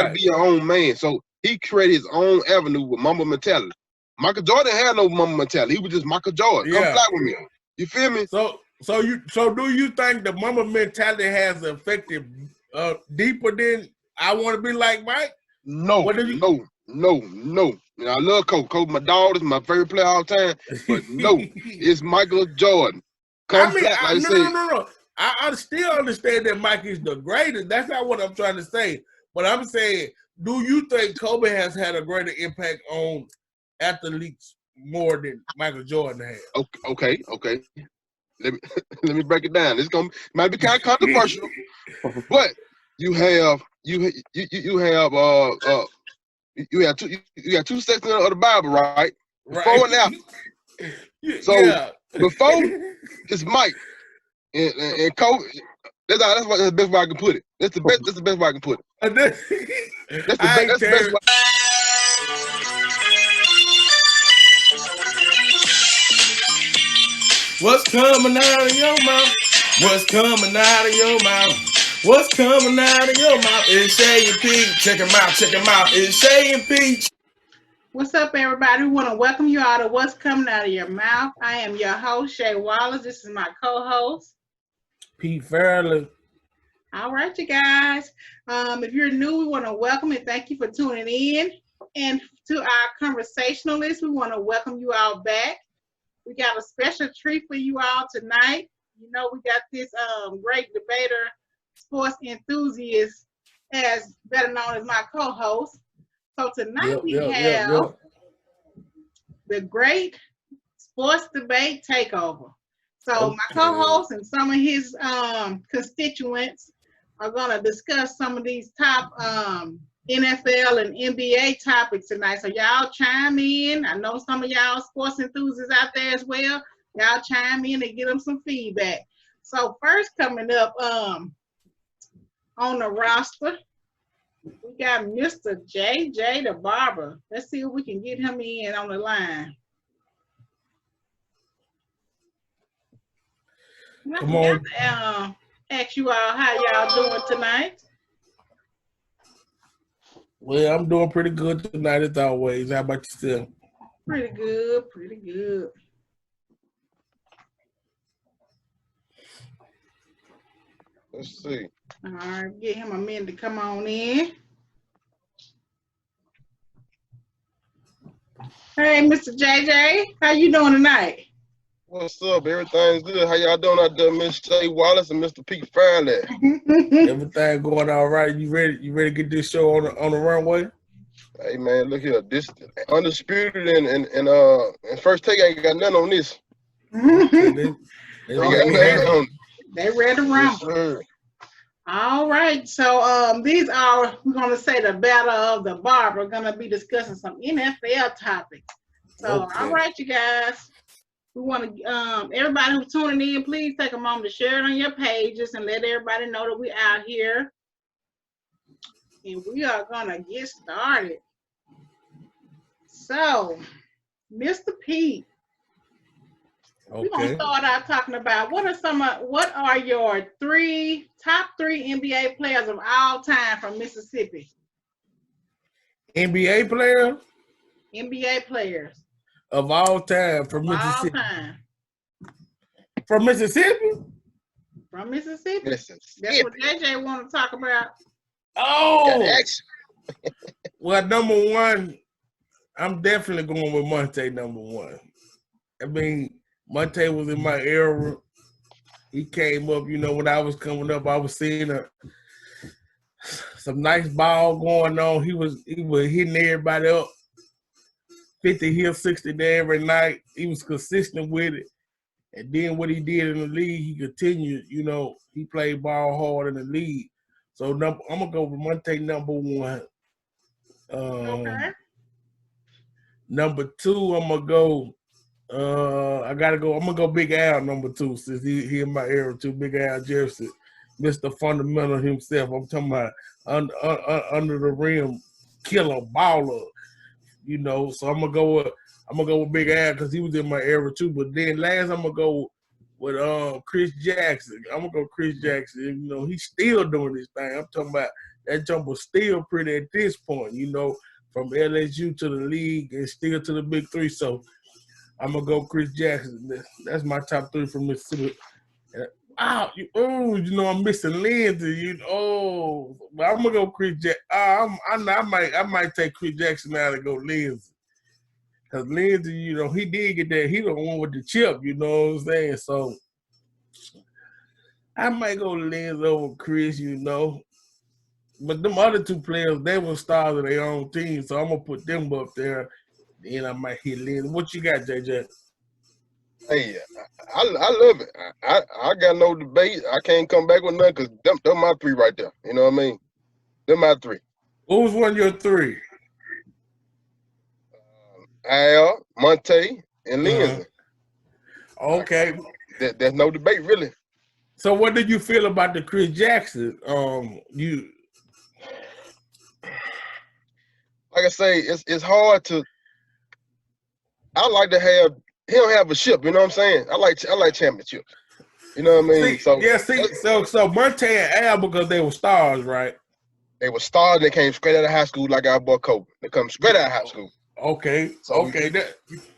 got to be your own man. So he created his own avenue with Mamba mentality. Michael Jordan had no Mamba mentality. He was just Michael Jordan. Come fly with me. You feel me? So do you think the Mamba mentality has affected deeper than I want to be like Mike? No. You know, I love Kobe. Kobe, my dog, is my favorite player all time. But no, it's Michael Jordan. No. I still understand that Mike is the greatest. That's not what I'm trying to say. But I'm saying, do you think Kobe has had a greater impact on athletes more than Michael Jordan has? Okay. Let me break it down. It's might be kind of controversial, but you have two sections of the Bible, right? Before and after. So before it's Mike and Kobe. That's the best way I can put it. That's the best way I can put it. That's the best way. What's coming out of your mouth? What's coming out of your mouth? What's coming out of your mouth? It's Shay and Peach. Check him out. It's Shay and Peach. What's up, everybody? We want to welcome you all to What's Coming Out of Your Mouth. I am your host, Shay Wallace. This is my co-host, Pete Fairley. All right, you guys. If you're new, we want to welcome and thank you for tuning in. And to our conversationalists, we want to welcome you all back. We got a special treat for you all tonight. You know, we got this great debater, sports enthusiast, as better known as my co-host. So tonight we have the great sports debate takeover. So my co-host and some of his constituents are going to discuss some of these top NFL and NBA topics tonight. So y'all chime in. I know some of y'all sports enthusiasts out there as well. Y'all chime in and get them some feedback. So first coming up on the roster, we got Mr. JJ the Barber. Let's see if we can get him in on the line. Come on. Ask you all how y'all doing tonight. Well, I'm doing pretty good tonight as always. How about yourself? Pretty good. Let's see. All right, get him a minute to come on in. Hey, Mr. JJ, how you doing tonight? What's up? Everything's good. How y'all doing out there, Miss Shay Wallace and Mr. Pete Fairley? Everything going all right. You ready to get this show on the runway? Hey man, look here. This undisputed and first take ain't got nothing on this. They ready to rumble. Yes, all right. So these are, we're gonna say, the battle of the barber. We're gonna be discussing some NFL topics. So all right, you guys. We want to, everybody who's tuning in, please take a moment to share it on your pages and let everybody know that we're out here. And we are going to get started. So, Mr. Pete, we're going to start out talking about what are your top three NBA players of all time from Mississippi? NBA players? NBA players. Of all time from Mississippi. All time. From Mississippi? From Mississippi. That's what JJ want to talk about. Oh! Well, number one, I'm definitely going with Monte, number one. I mean, Monte was in my era. He came up, you know, when I was coming up, I was seeing some nice ball going on. He was hitting everybody up. 50 here, 60 there every night. He was consistent with it. And then what he did in the league, he continued, you know, he played ball hard in the league. So I'm going to go with Monte number one. Okay. Number two, I'm going to go, I'm going to go Big Al number two, since he in my era too. Big Al Jefferson, Mr. Fundamental himself. I'm talking about under the rim, killer, baller. You know, so I'm gonna go with Big Al because he was in my era too. But then last I'm gonna go with Chris Jackson. I'm gonna go Chris Jackson. You know, he's still doing this thing. I'm talking about that jump was still pretty at this point, you know, from LSU to the league and still to the Big Three. So I'm gonna go Chris Jackson. That's my top 3 from Mississippi. You know, I'm missing Lindsey. But I'm gonna go Chris Jackson. I might take Chris Jackson out and go Lindsey. Because Lindsey, you know, he did get that. He the one with the chip, you know what I'm saying? So I might go Lindsey over Chris, you know. But them other 2 players, they were stars of their own team, so I'm gonna put them up there. Then I might hit Lindsey. What you got, JJ? Hey, I love it. I got no debate. I can't come back with nothing because them my 3 right there. You know what I mean? Them my 3. Who was one of your 3? Al, Monte, and Lindsey. Okay. There's no debate, really. So what did you feel about the Chris Jackson? Like I say, it's hard to. I like to have. He don't have a ship. You know what I'm saying? I like championships. You know what I mean? So Monte and Al, because they were stars, right? They were stars. They came straight out of high school, like our boy Kobe. They come straight out of high school. Okay. So okay.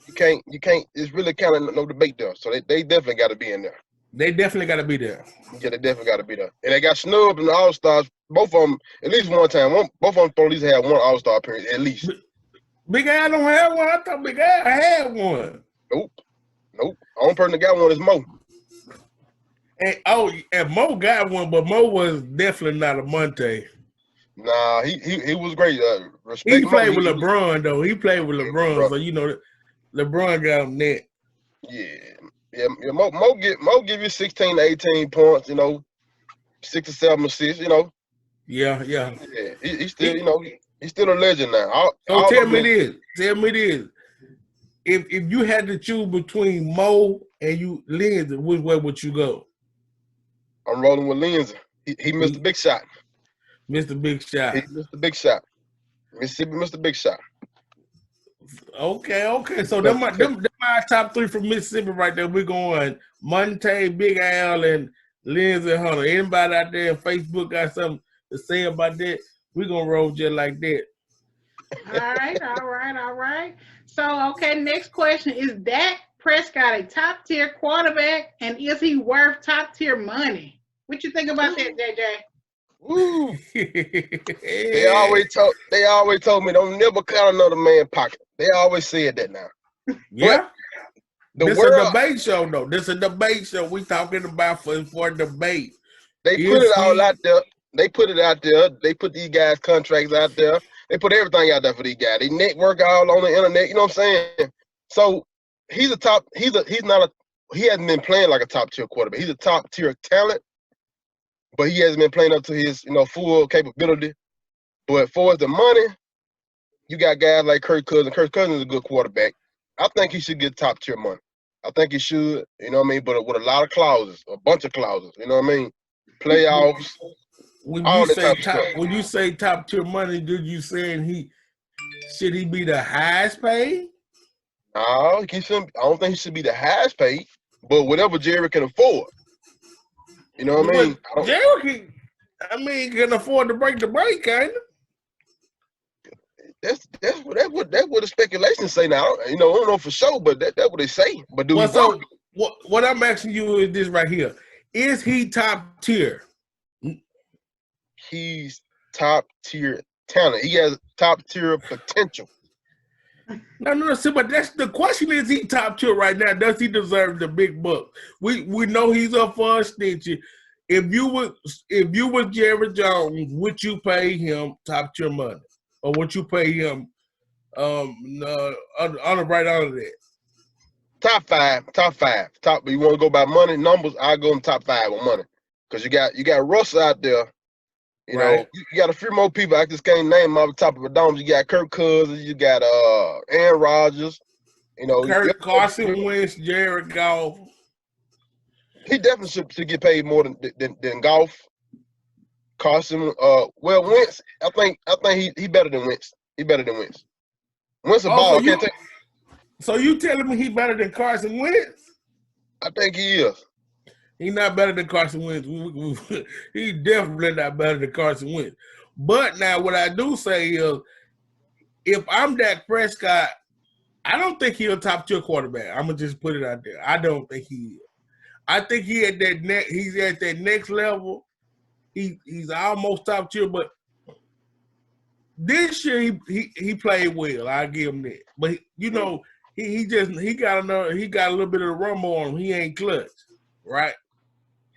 You can't. It's really kind of no debate there. So they definitely got to be in there. They definitely got to be there. Yeah, they definitely got to be there. And they got snubbed in the All Stars. Both of them at least one time. Both of them at least had one All Star appearance at least. Big Al don't have one. I thought Big Al had one. Nope. Only person that got one is Mo. And Mo got one, but Mo was definitely not a Monte. Nah, he was great. He played with LeBron though. He played with LeBron, so you know LeBron got him net. Yeah. Mo give you 16 to 18 points. You know, 6 to 7 assists. You know. Yeah. He's still he's still a legend now. Tell me this. If you had to choose between Mo and Lindsey, which way would you go? I'm rolling with Lindsey. He missed a big shot. Mr. Big Shot. He missed a big shot. Mississippi missed a big shot. Okay. So them my top 3 from Mississippi right there. We're going Monte, Big Al, and Lindsey Hunter. Anybody out there on Facebook got something to say about that? We're gonna roll just like that. All right. So, okay, next question. Is Dak Prescott a top-tier quarterback, and is he worth top-tier money? What you think about that, JJ? Woo. They always told me don't never count another man's pocket. They always said that now. Yeah. This is a debate show, though. This is a debate show. We talking about for debate. They put it all out there. They put it out there. They put these guys' contracts out there. They put everything out there for these guys. They network all on the internet. You know what I'm saying? So he hasn't been playing like a top tier quarterback. He's a top tier talent, but he hasn't been playing up to his full capability. But for the money, you got guys like Kirk Cousins. Kirk Cousins is a good quarterback. I think he should get top tier money. I think he should. You know what I mean? But with a lot of clauses, a bunch of clauses. You know what I mean? Playoffs. When you say top tier money, did you saying should he be the highest paid? No, he shouldn't. I don't think he should be the highest paid, but whatever Jerry can afford. You know what I mean? Jerry can afford to break the break, kind of. That's what the speculations say now. I don't know for sure, but that's what they say. But what I'm asking you is this right here: is he top tier? He's top tier talent. He has top tier potential. No. See, but that's the question: is he top tier right now? Does he deserve the big bucks? We know he's up for a stitchy. If you was Jerry Jones, would you pay him top tier money, or would you pay him right under that? Top five. You want to go by money numbers? I go in top 5 on money because you got Russ out there. You know, you got a few more people I just can't name off the top of the dome. You got Kirk Cousins, you got Aaron Rodgers, Carson Wentz, Jared Goff. He definitely should get paid more than Goff. Carson, Wentz. I think he better than Wentz. He better than Wentz. Wentz a ball. So you telling me he better than Carson Wentz? I think he is. He's not better than Carson Wentz. He's definitely not better than Carson Wentz. But now what I do say is, if I'm Dak Prescott, I don't think he's a top tier quarterback. I'm gonna just put it out there. I don't think he is. I think he's at that next level. He's almost top tier, but this year he played well. I give him that. But he got a little bit of the rumble on him. He ain't clutch, right?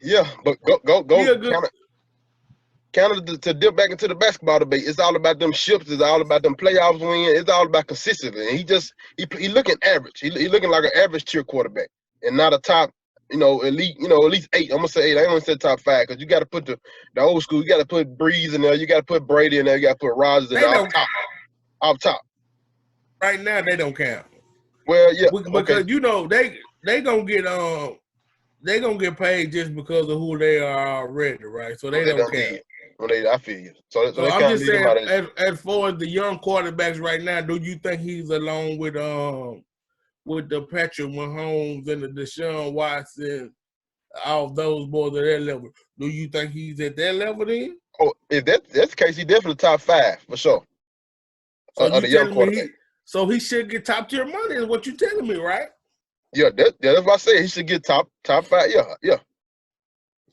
Yeah, but go counter to dip back into the basketball debate. It's all about them shifts. It's all about them playoffs win. It's all about consistency. And he looking average. He looking like an average tier quarterback and not a top, elite, at least 8. I'm gonna say 8. I ain't gonna say top 5 because you got to put the old school. You got to put Breeze in there. You got to put Brady in there. You got to put Rodgers in there. Off top. Right now they don't count. Well, yeah, because they gonna get they gonna get paid just because of who they are already, right? So they don't count. I feel you. So I'm just saying, as far as the young quarterbacks right now, do you think he's along with the Patrick Mahomes and the Deshaun Watson, all of those boys at that level? Do you think he's at that level then? Oh, if that's the case, he's definitely top 5 for sure. So you telling me he should get top tier money? Is what you telling me, right? Yeah, that's what I said. He should get top 5. Yeah.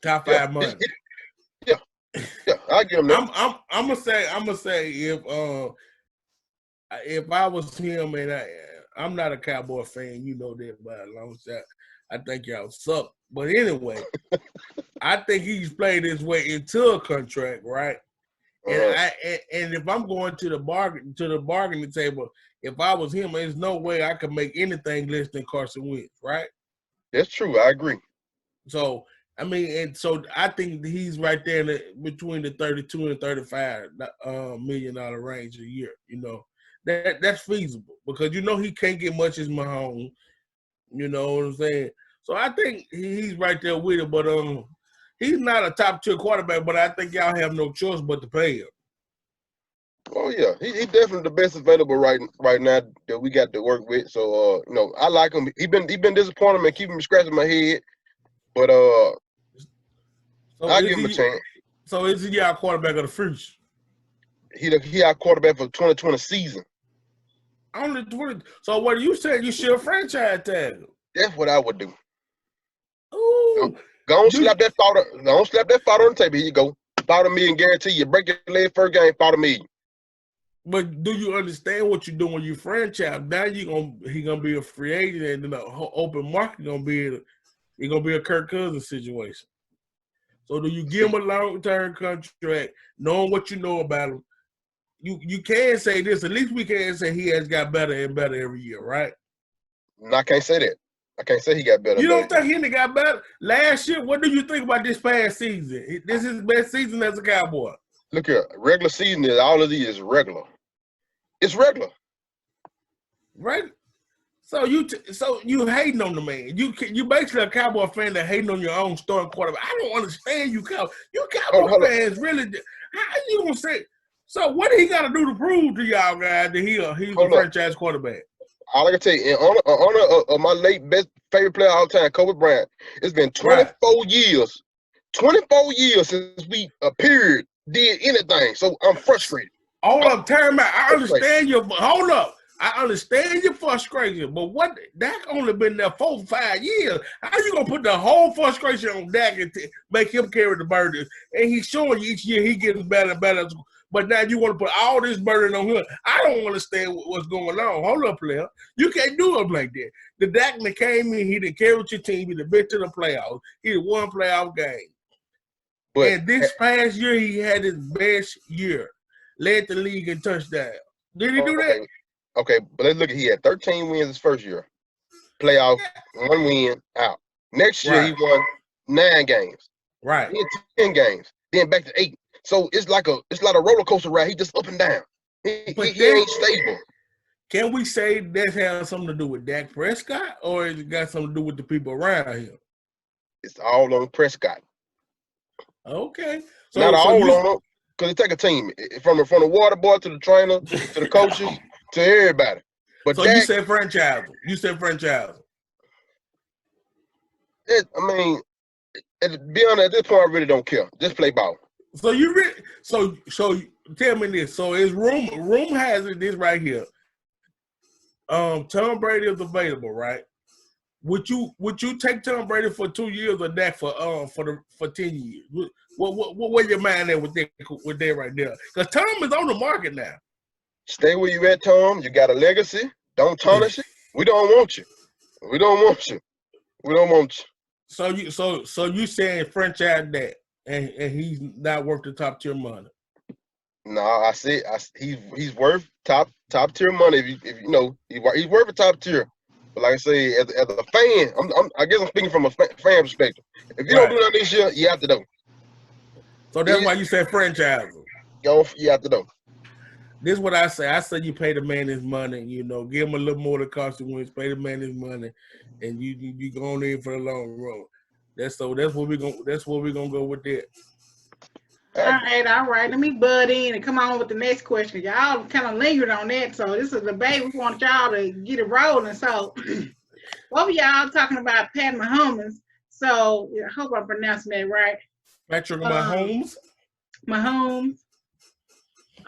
Top 5 money. Yeah, I give him that. I'm gonna say if I was him, and I'm not a Cowboy fan, you know that by a long shot. I think y'all suck. But anyway, I think he's played his way into a contract, right? And and if I'm going to the bargaining table, if I was him, there's no way I could make anything less than Carson Wentz, right? That's true. I agree. So I mean, and so I think he's right there between the 32 and 35 $1 million range a year. That's feasible because he can't get much as Mahomes. You know what I'm saying? So I think he's right there with it, but he's not a top tier quarterback. But I think y'all have no choice but to pay him. Oh yeah, he's definitely the best available right now that we got to work with. So I like him. He been disappointing and keeping me scratching my head, but I give him a chance. So is he our quarterback of the future? He our quarterback for 2020 season. Only 20. So what you said? You should franchise tag him. That's what I would do. Ooh. Go on, slap that thought on the table. Here you go. $40 million guarantee. You break your leg first game, $40 million. But do you understand what you're doing when you franchise? Now he gonna be a free agent, and then the open market gonna be a Kirk Cousins situation. So do you give him a long-term contract, knowing what you know about him? You can say this. At least we can say he has got better and better every year, right? No, I can't say that. I can't say he got better. You don't think he got better? Last year, what do you think about this past season? This is his best season as a Cowboy. Look here, regular season is all of these is regular. It's regular. Right? So you hating on the man. You basically a Cowboy fan that hating on your own starting quarterback. I don't understand you Cowboy fans really. How you gonna say? So what do he got to do to prove to y'all guys that he's a franchise quarterback? All I can tell you, in honor of my late best favorite player of all time, Kobe Bryant, it's been 24 years. 24 years since we did anything. So I'm frustrated. Hold up, time out. I understand your frustration, but Dak only been there 4 or 5 years. How you gonna put the whole frustration on Dak and make him carry the burden? And he's showing you each year he getting better and better. But now you want to put all this burden on him. I don't understand what's going on. Hold up, player. You can't do it like that. The Dak that came in, he didn't carry your team. He done been to the playoffs. He done won playoff game. And this past year, he had his best year. Led the league in touchdown. Did he do that? Okay, but let's look at he had 13 wins his first year. Playoff, 1 win, out. Next year, he won 9 games. Right. Then 10 games. Then back to 8. So it's like a roller coaster ride. He just up and down. He ain't stable. Can we say that has something to do with Dak Prescott, or has it got something to do with the people around him? It's all on Prescott. Okay. So, not all on him, because it take a team from the water boy to the trainer to the coaches to everybody. But so Dak, you said franchise. I mean, to be honest, at this point, I really don't care. Just play ball. So you really, so tell me this. So is room has it this right here. Tom Brady is available, right? Would you take Tom Brady for 2 years or Dak for 10 years? Where your mind at with that right there? Because Tom is on the market now. Stay where you at, Tom. You got a legacy. Don't tarnish it. We don't want you. We don't want you. We don't want you. So you saying franchise that, and he's not worth the top tier money? No, I say he's worth top tier money. If you know he's worth a top tier. But like I say, as a fan, I guess I'm speaking from a fan perspective. If you don't do that this year, you have to know. So that's why you said franchise. You have to know. This is what I say. I say you pay the man his money. You know, give him a little more to cost you wins. Pay the man his money, and you go on in for the long road. That's what we're gonna go with that. All right. Let me butt in and come on with the next question. Y'all kind of lingered on that, so this is a debate. We want y'all to get it rolling. So, both of y'all talking about Pat Mahomes. So, I hope I'm pronouncing that right. Patrick Mahomes. Mahomes.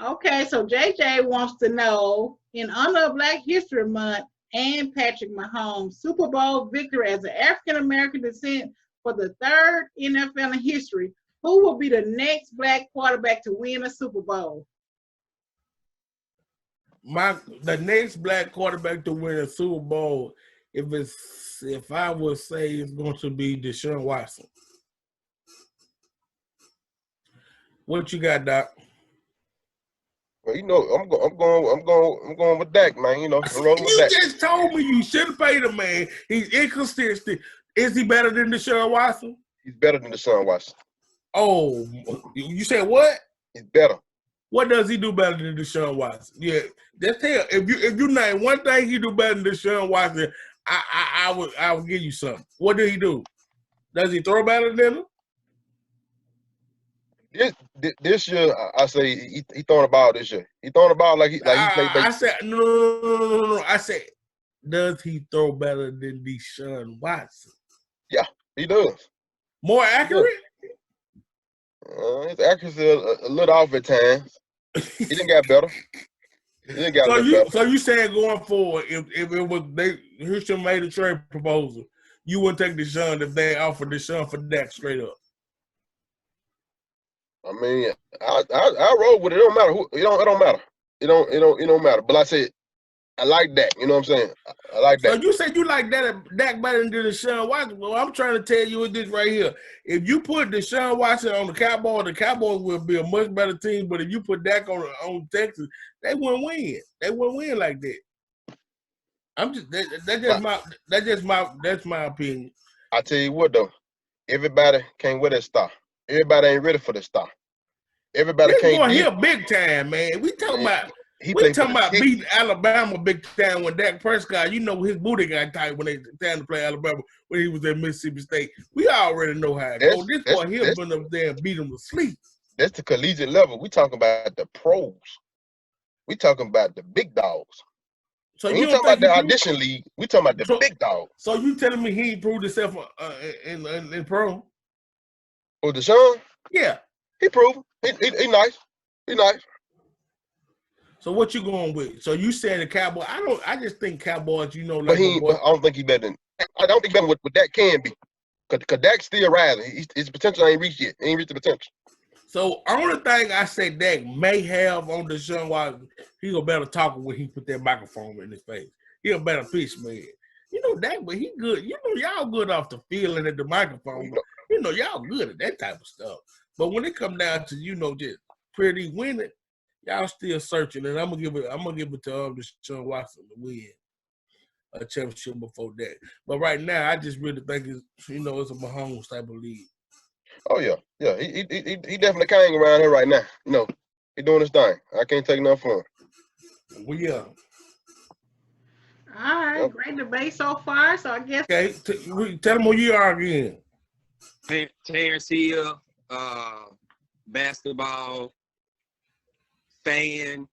Okay, so JJ wants to know, in honor of Black History Month and Patrick Mahomes' Super Bowl victory as an African-American descent for the third NFL in history, who will be the next Black quarterback to win a Super Bowl? The next Black quarterback to win a Super Bowl, if I would say it's going to be Deshaun Watson. What you got, Doc? Well, you know, I'm going with Dak, man. You know, I'm rolling with Dak. You just told me you shouldn't pay the man. He's inconsistent. Is he better than Deshaun Watson? He's better than Deshaun Watson. Oh, you said what? He's better. What does he do better than Deshaun Watson? Yeah, that's hell. If you name one thing he do better than Deshaun Watson, I would give you something. What did he do? Does he throw better than him? This year, I say he throwing the ball this year. He throwing the ball like he played. I said no. I said, does he throw better than Deshaun Watson? Yeah, he does. More accurate? His accuracy a little off at times. He didn't get better. So you saying going forward, if it was Houston made a trade proposal, you wouldn't take Deshaun if they offered Deshaun for Dak straight up? I mean, I roll with it. It don't matter who. It don't matter. It don't matter. But I said I like that. You know what I'm saying? I like that. So you said you like Dak better than Deshaun Watson. Well, I'm trying to tell you this right here. If you put Deshaun Watson on the Cowboys will be a much better team. But if you put Dak on Texas, they wouldn't win. They wouldn't win like that. That's my opinion. I tell you what though, everybody can't wear that star. Everybody ain't ready for the star. Everybody this can't. Boy, he a big time man. We talking about beating Alabama big time when Dak Prescott. You know his booty got tight when they time to play Alabama when he was at Mississippi State. We already know how it goes. This boy he'll been up there and beat him to sleep. That's the collegiate level. We talking about the pros. We talking about the big dogs. So you talking about the audition league. We talking about the big dogs. So you telling me he improved himself in pro? Oh, Deshaun? Yeah. He proved. He nice. He nice. So what you going with? So you saying the Cowboys? I just think Cowboys, you know, like but I don't think he better than. I don't think better what Dak can be. Cause Dak's still rising. His potential ain't reached yet. He ain't reached the potential. So only thing I say Dak may have on Deshaun Watson, he a better talker when he put that microphone in his face. He a better pitch man. You know Dak, but he good. You know y'all good off the field and at the microphone. You know y'all good at that type of stuff. But when it come down to just pretty winning, y'all still searching. And I'm gonna give it to Deshaun Watson to win a championship before that. But right now, I just really think it's a Mahomes type of league. Oh yeah. He definitely king around here right now. You know, he doing his thing. I can't take nothing for him. Well, yeah. All right, great debate so far. So I guess. Okay, tell them who you are again. Terrence Hill, basketball fan.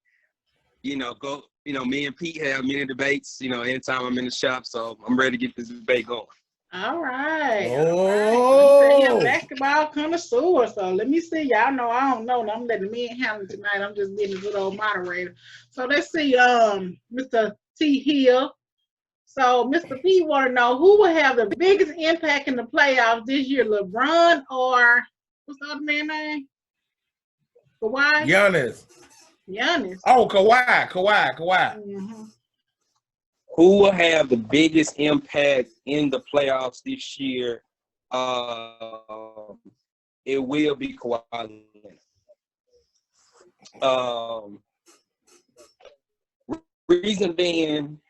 Me and Pete have many debates. Anytime I'm in the shop, so I'm ready to get this debate going. All right. Oh. All right. You're a basketball connoisseur, so let me see. Y'all know I don't know. I'm letting the men handle it tonight. I'm just being a good old moderator. So let's see, Mr. T Hill. So Mr. P want to know who will have the biggest impact in the playoffs this year, LeBron or what's the other man's name? Kawhi? Giannis. Oh, Kawhi. Mm-hmm. Who will have the biggest impact in the playoffs this year? It will be Kawhi Leonard. Reason being,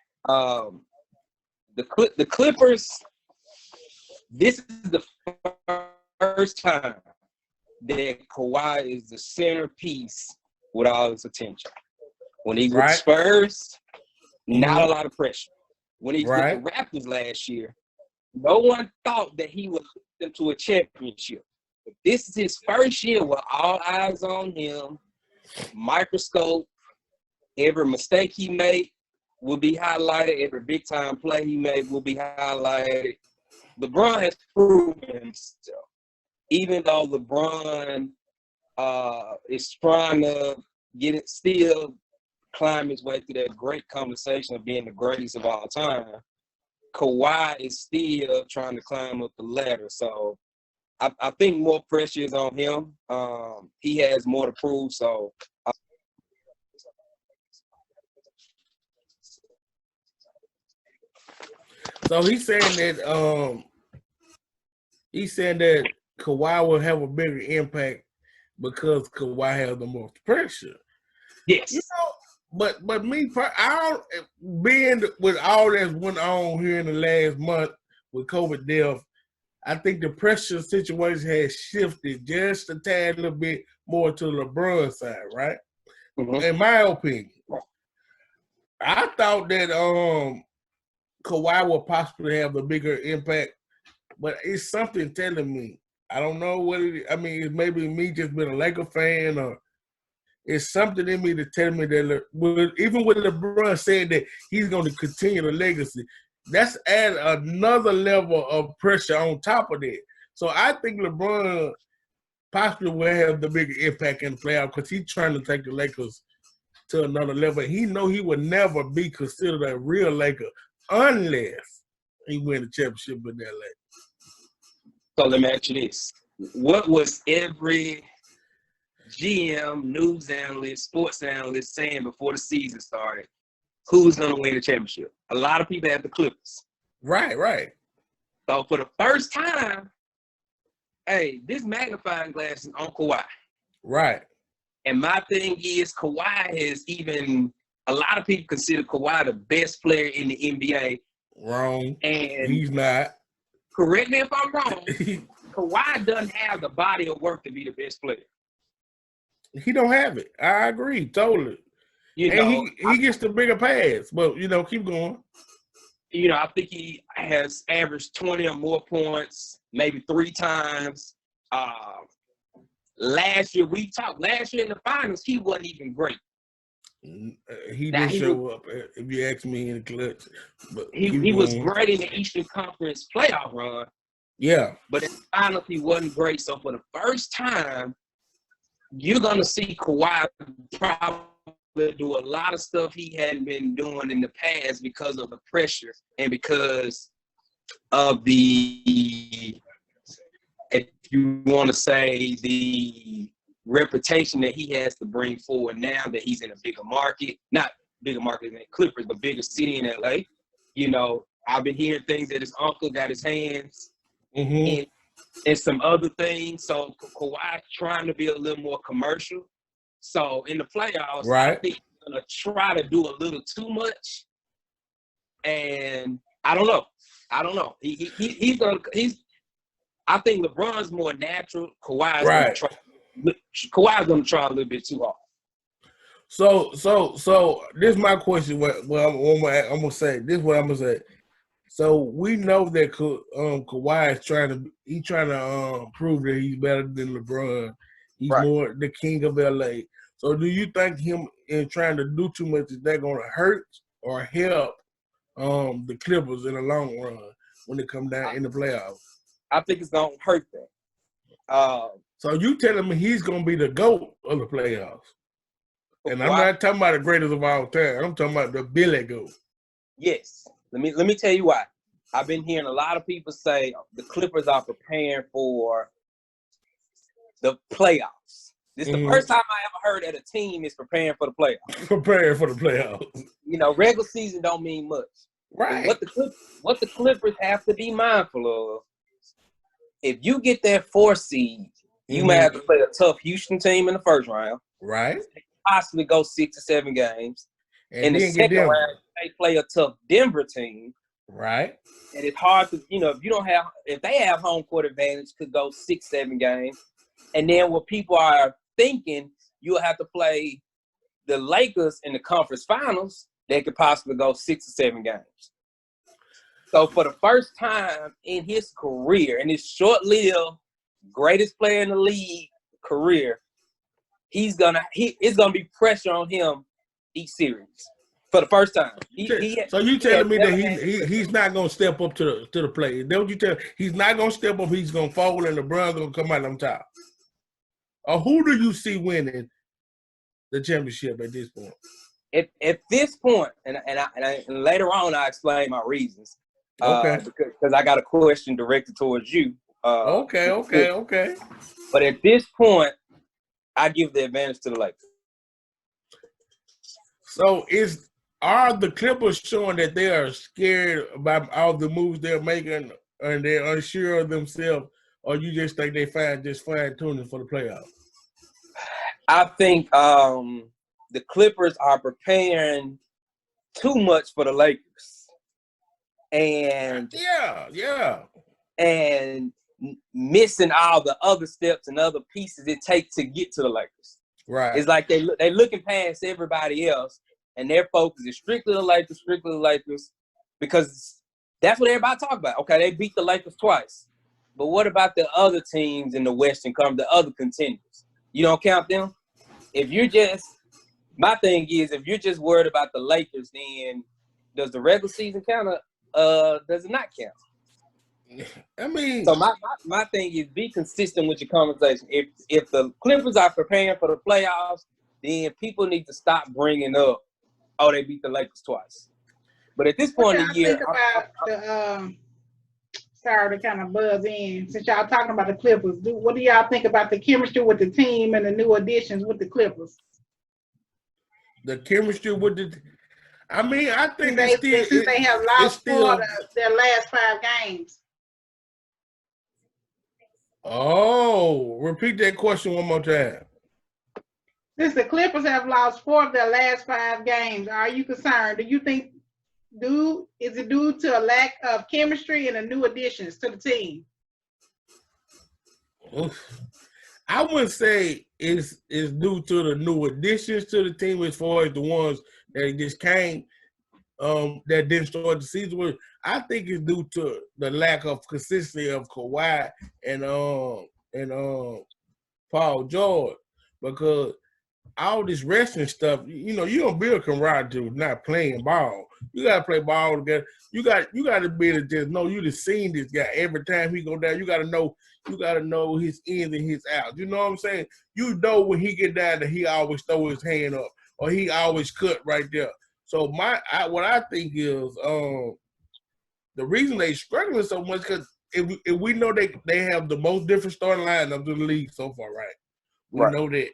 the Clippers. This is the first time that Kawhi is the centerpiece with all his attention. When he's with the Spurs, not a lot of pressure. When he's with the Raptors last year, no one thought that he would lead them to a championship. But this is his first year with all eyes on him, microscope. Every mistake he made will be highlighted. Every big-time play he made will be highlighted. LeBron has proven himself. Even though LeBron is trying to still climb his way through that great conversation of being the greatest of all time, Kawhi is still trying to climb up the ladder. So I think more pressure is on him. He has more to prove. So he's saying that Kawhi will have a bigger impact because Kawhi has the most pressure. Yes. You know, but me, being with all that's went on here in the last month with COVID death, I think the pressure situation has shifted just a tad little bit more to LeBron's side, right? Mm-hmm. In my opinion, I thought that Kawhi will possibly have a bigger impact, but it's something telling me. I don't know what it is. I mean, it's maybe me just being a Laker fan, or it's something in me to tell me that even with LeBron saying that he's going to continue the legacy, that's add another level of pressure on top of that. So I think LeBron possibly will have the bigger impact in the playoff because he's trying to take the Lakers to another level. He know he would never be considered a real Laker unless he win the championship with LA. So let me ask you this. What was every GM, news analyst, sports analyst saying before the season started? Who's going to win the championship? A lot of people have the Clippers. Right. So for the first time, hey, this magnifying glass is on Kawhi. Right. And my thing is Kawhi has a lot of people consider Kawhi the best player in the NBA. Wrong. And he's not. Correct me if I'm wrong. Kawhi doesn't have the body of work to be the best player. He don't have it. I agree totally. He gets the bigger pass, but keep going. I think he has averaged 20 or more points, maybe 3 times. Last year in the finals, he wasn't even great. He didn't show up, if you ask me, in the clutch. But he was great in the Eastern Conference playoff run. Yeah. But in the finals, he wasn't great. So for the first time, you're going to see Kawhi probably do a lot of stuff he hadn't been doing in the past because of the pressure and because of the, if you want to say, the reputation that he has to bring forward now that he's in a bigger market, not bigger market than Clippers, but bigger city in LA. I've been hearing things that his uncle got his hands in some other things. So Kawhi's trying to be a little more commercial. So in the playoffs, right. I think he's going to try to do a little too much. And I don't know. I think LeBron's more natural. Kawhi's going to try a little bit too hard. So this is my question. I'm gonna say this. Is what I'm gonna say. So we know that Kawhi is trying to prove that he's better than LeBron. He's more the king of LA. So do you think him in trying to do too much, is that going to hurt or help the Clippers in the long run? when it comes down in the playoffs. I think it's gonna hurt them. So you telling me he's gonna be the GOAT of the playoffs? And I'm not talking about the greatest of all time. I'm talking about the Billy GOAT. Yes. Let me tell you why. I've been hearing a lot of people say the Clippers are preparing for the playoffs. This is the first time I ever heard that a team is preparing for the playoffs. Preparing for the playoffs. You know, regular season don't mean much. Right. What the Clippers have to be mindful of, if you get that 4 seed, you may have to play a tough Houston team in the first round. Right. Possibly go 6 or 7 games. And in the second round, they play a tough Denver team. Right. And it's hard to, if they have home court advantage, could go 6, 7 games. And then what people are thinking, you'll have to play the Lakers in the conference finals. They could possibly go 6 or 7 games. So for the first time in his career, in his short-lived, greatest player in the league career, it's gonna be pressure on him each series for the first time. So you telling me that he's not gonna step up to the plate? Don't you tell? He's not gonna step up. He's gonna fall, and LeBron's gonna come out on top. Or who do you see winning the championship at this point? At this point, and later on, I explain my reasons. Okay. Because I got a question directed towards you. Okay. But at this point, I give the advantage to the Lakers. So are the Clippers showing that they are scared about all the moves they're making and they're unsure of themselves, or you just think they just fine-tuning for the playoffs? I think the Clippers are preparing too much for the Lakers. And and missing all the other steps and other pieces it takes to get to the Lakers. Right. It's like they looking past everybody else, and their focus is strictly the Lakers, because that's what everybody talk about. Okay, they beat the Lakers twice, but what about the other teams in the Western Conference, the other contenders? You don't count them. My thing is, if you're just worried about the Lakers, then does the regular season count? Does it not count? I mean, so my thing is, be consistent with your conversation. If the Clippers are preparing for the playoffs, then people need to stop bringing up, oh, they beat the Lakers twice. But at this point in the year, sorry to kind of buzz in, since y'all talking about the Clippers, what do y'all think about the chemistry with the team and the new additions with the Clippers? The chemistry with I think since they have lost their last 5 games. Oh, repeat that question one more time. Since the Clippers have lost 4 of their last 5 games, are you concerned? Do you think is it due to a lack of chemistry and the new additions to the team? I wouldn't say it's due to the new additions to the team as far as the ones that just came that didn't start the season with. I think it's due to the lack of consistency of Kawhi and Paul George, because all this wrestling stuff, you don't build camaraderie with not playing ball. You gotta play ball together. You got to be able to just know you just seen this guy every time he go down. You gotta know his ins and his outs. You know what I'm saying? You know when he get down that he always throw his hand up or he always cut right there. So what I think is the reason they struggling so much, because if we know they have the most different starting lineup in the league so far, right? We know that.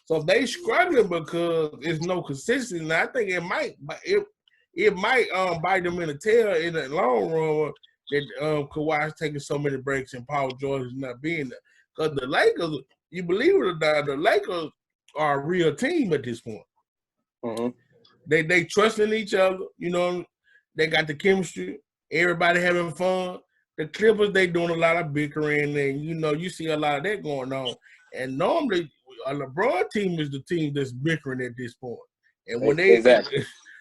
So if they struggling because there's no consistency, and I think it might bite them in the tail in the long run that Kawhi's taking so many breaks and Paul George is not being there. Because the Lakers, you believe it or not, the Lakers are a real team at this point. Mm-hmm. They trust in each other, they got the chemistry, everybody having fun. The Clippers, they doing a lot of bickering, and you see a lot of that going on. And normally a LeBron team is the team that's bickering at this point. And when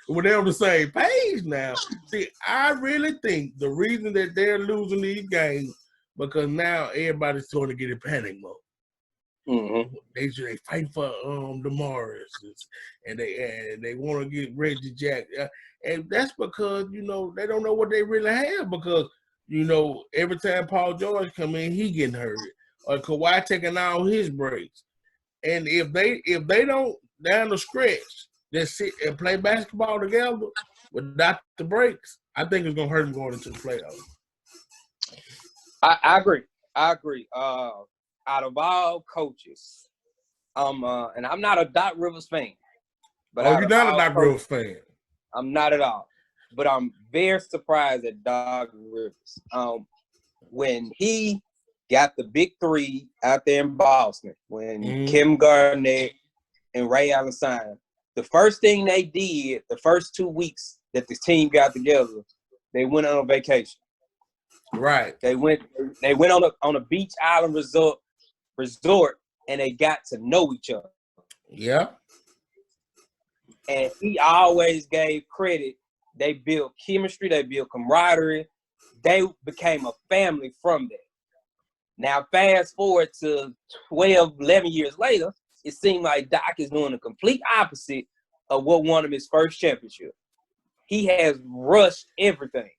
when they're on the same page now, see, I really think the reason that they're losing these games because now everybody's trying to get in panic mode. Mm-hmm. They fight for the Morris, and they want to get Reggie Jack, and that's because they don't know what they really have, because every time Paul George come in, he getting hurt. Or Kawhi taking all his breaks. And if they don't down the stretch just sit and play basketball together without the breaks, I think it's gonna hurt them going into the playoffs. I agree. Out of all coaches, and I'm not a Doc Rivers fan. But you're not a Doc Rivers fan. I'm not at all. But I'm very surprised at Doc Rivers. When he got the big three out there in Boston, when Kim Garnett and Ray Allen signed, the first thing they did, the first 2 weeks that the team got together, they went on a vacation. Right. They went on a beach island resort, and they got to know each other. Yeah. And he always gave credit. They built chemistry. They built camaraderie. They became a family from that. Now, fast forward to 12, 11 years later, it seemed like Doc is doing the complete opposite of what won him his first championship. He has rushed everything.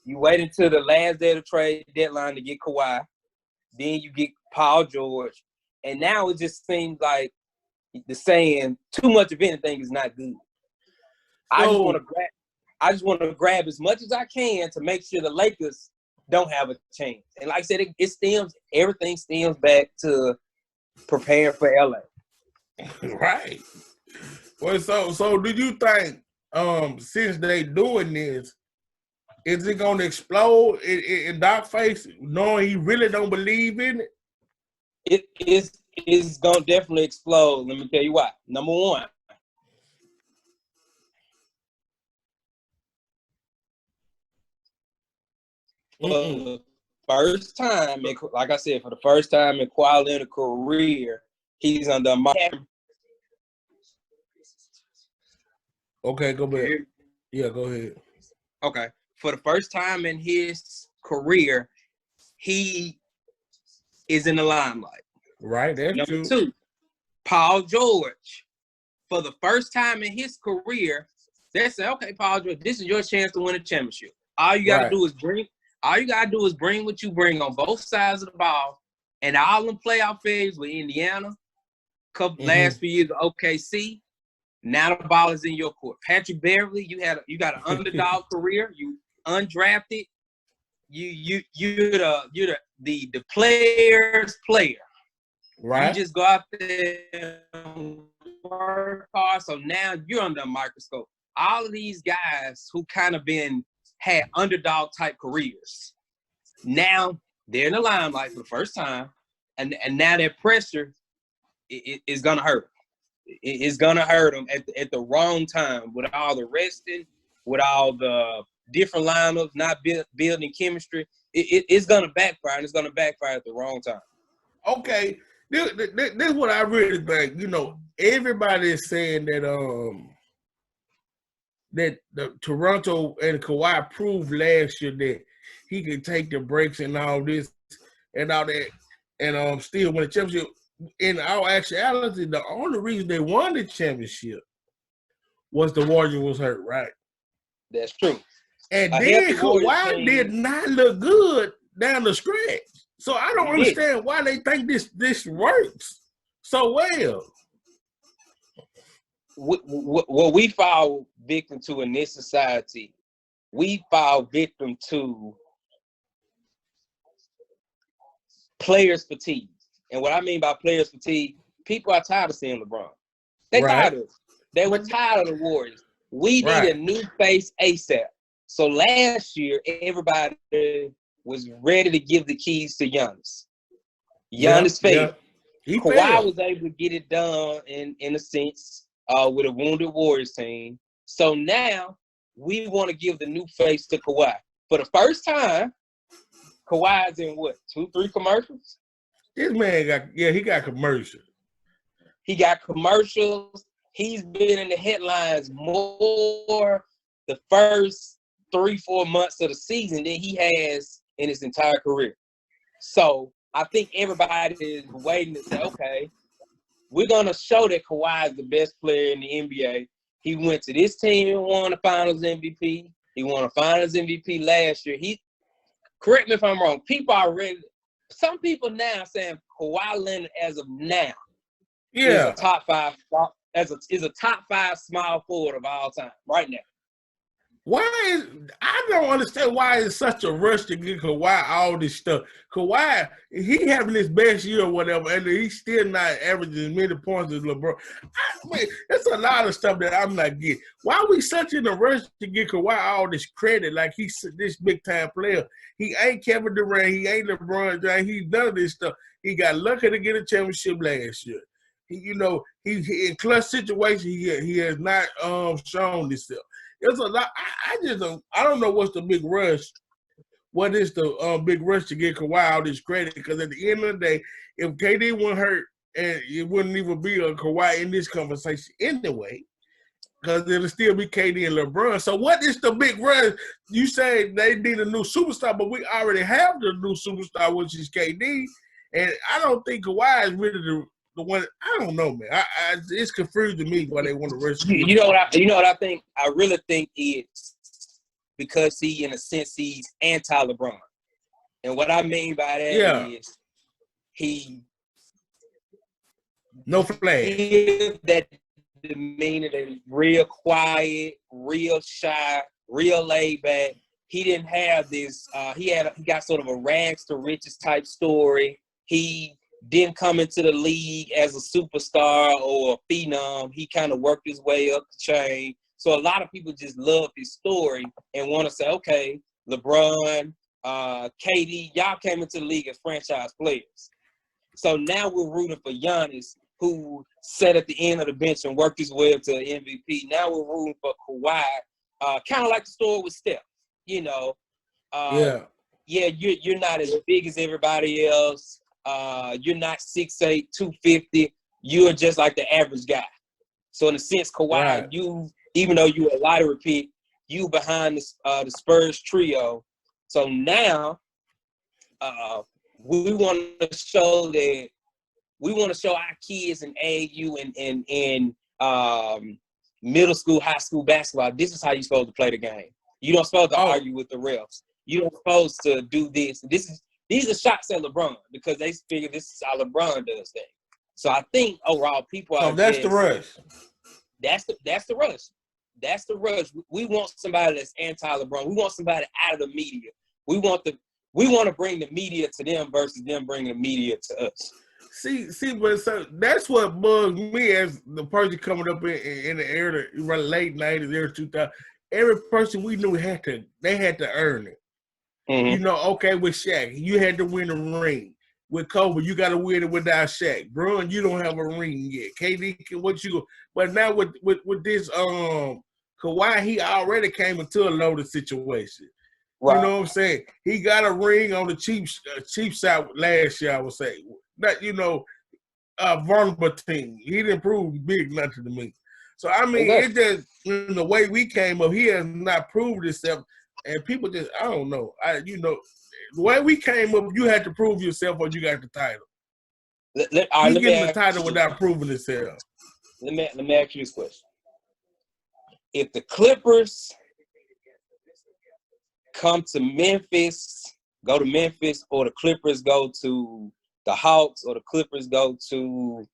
You wait until the last day of the trade deadline to get Kawhi. Then you get Paul George. And now it just seems like the saying, too much of anything is not good. I just want to grab as much as I can to make sure the Lakers don't have a chance. And like I said, everything stems back to preparing for LA. Right. Well, so do you think since they doing this, is it gonna explode in Doc's face, knowing he really don't believe in it? It's gonna definitely explode. Let me tell you why. Number one, for the first time, like I said, for the first time in Kawhi Leonard's career, he's under my. Okay, go back. Yeah, go ahead. Okay. For the first time in his career, he is in the limelight. Right, that's Number true. two, Paul George. For the first time in his career, they say, okay, Paul George, this is your chance to win a championship. All you gotta do is bring what you bring on both sides of the ball. And all them playoff phase with Indiana, last few years of OKC. Now the ball is in your court. Patrick Beverly, you got an underdog career. You undrafted. You're the player's player. Right. You just go out there and work hard. So now you're under a microscope. All of these guys who kind of had underdog type careers, now they're in the limelight for the first time, and now that pressure is gonna hurt. It's gonna hurt them at the wrong time with all the resting, with all the different lineups, not building chemistry. It's gonna backfire, and it's gonna backfire at the wrong time. Okay, this is what I really think. Everybody is saying that the Toronto and Kawhi proved last year that he could take the breaks and all this and all that, and still win a championship. In our actuality, the only reason they won the championship was the Warriors was hurt, right? That's true. And then Kawhi did not look good down the stretch. So I don't understand why they think this works so well. What we fall victim to in this society, we fall victim to players' fatigue. And what I mean by players' fatigue, people are tired of seeing LeBron. Tired of it. They were tired of the Warriors. We need a new face ASAP. So last year, everybody was ready to give the keys to Giannis. Giannis failed. Kawhi was able to get it done in a sense with a wounded Warriors team. So now we want to give the new face to Kawhi. For the first time, Kawhi's in what, 2-3 commercials? This man he got commercials. He got commercials. He's been in the headlines more the first 3-4 months of the season than he has in his entire career. So I think everybody is waiting to say, okay, we're going to show that Kawhi is the best player in the NBA. He went to this team and won the Finals MVP. He won a Finals MVP last year. correct me if I'm wrong. Some people now saying Kawhi Leonard as of now is a top 5 is a top 5 small forward of all time right now. I don't understand why it's such a rush to get Kawhi all this stuff. Kawhi, he having his best year or whatever, and he's still not averaging as many points as LeBron. It's a lot of stuff that I'm not getting. Why are we such in a rush to get Kawhi all this credit like he's this big-time player? He ain't Kevin Durant. He ain't LeBron James. He's none of this stuff. He got lucky to get a championship last year. He in clutch situations, he has not shown himself. There's a lot. I don't know what's the big rush. What is the big rush to get Kawhi all this credit? Because at the end of the day, if KD wasn't hurt, and it wouldn't even be a Kawhi in this conversation anyway, because it'll still be KD and LeBron. So what is the big rush? You say they need a new superstar, but we already have the new superstar, which is KD. And I don't think Kawhi is really the one. I don't know, man. It's confusing me why they want to rush. You know what I think? I really think it's because in a sense, he's anti-LeBron. And what I mean by that is he no flag. That demeanor that is real quiet, real shy, real laid back. He didn't have this. He got sort of a rags to riches type story. He didn't come into the league as a superstar or a phenom. He kind of worked his way up the chain. So a lot of people just love his story and want to say, okay, LeBron, KD, y'all came into the league as franchise players. So now we're rooting for Giannis, who sat at the end of the bench and worked his way up to an MVP. Now we're rooting for Kawhi, kind of like the story with Steph. You're not as big as everybody else. You're not 6'8", 250. You're just like the average guy. So in a sense, Kawhi, even though you're a lottery pick, you behind the Spurs trio. So now we want to show our kids in AAU and middle school, high school basketball. This is how you're supposed to play the game. You don't supposed to argue with the refs. You don't supposed to do this. These are shots at LeBron because they figure this is how LeBron does things. So I think overall people are. So that's the rush. That's the rush. That's the rush. We want somebody that's anti-LeBron. We want somebody out of the media. We want to bring the media to them versus them bringing the media to us. See, but so that's what bugs me as the person coming up in the era, late 90s, early 2000s. Every person we knew had to earn it. Mm-hmm. Okay, with Shaq, you had to win a ring. With Kobe, you got to win it without Shaq. Bron, you don't have a ring yet. KD, but now with this Kawhi, he already came into a loaded situation. Right. You know what I'm saying? He got a ring on the cheap side last year, I would say. That vulnerable team. He didn't prove big nothing to me. So I mean, it just the way we came up, he has not proved himself. And people just, I don't know. The way we came up, you had to prove yourself or you got the title. He's getting the title without proving himself. Let me ask you this question. If the Clippers come to Memphis, go to Memphis, or the Clippers go to the Hawks, or the Clippers go to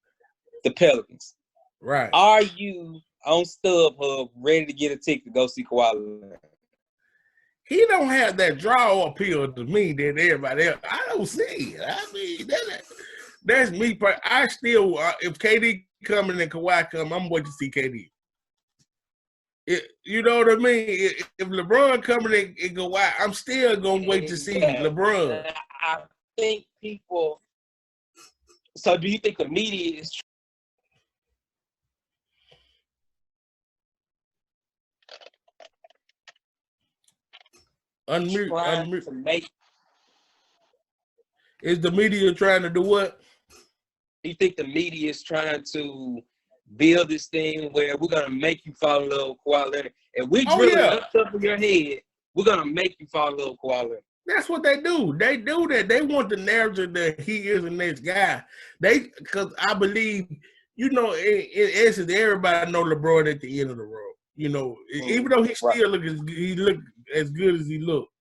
the Pelicans, right? Are you on StubHub ready to get a ticket to go see Kawhi Leonard? He don't have that draw appeal to me that everybody else. I don't see it. I mean, that's me. I still, if KD coming and Kawhi come, I'm going to see KD. You know what I mean? If LeBron coming and Kawhi, I'm still going to wait to see LeBron. I think people. So, do you think the media is? Unmute. Is the media trying to do what? Do you think the media is trying to build this thing where we're gonna make you fall in love with Kawhi Leonard? And we drill it up in your head, we're gonna make you fall in love with Kawhi Leonard. That's what they do. They do that. They want the narrative that he is the next guy. Because I believe, in essence, everybody know LeBron at the end of the road. Even though he still look as good as he looked.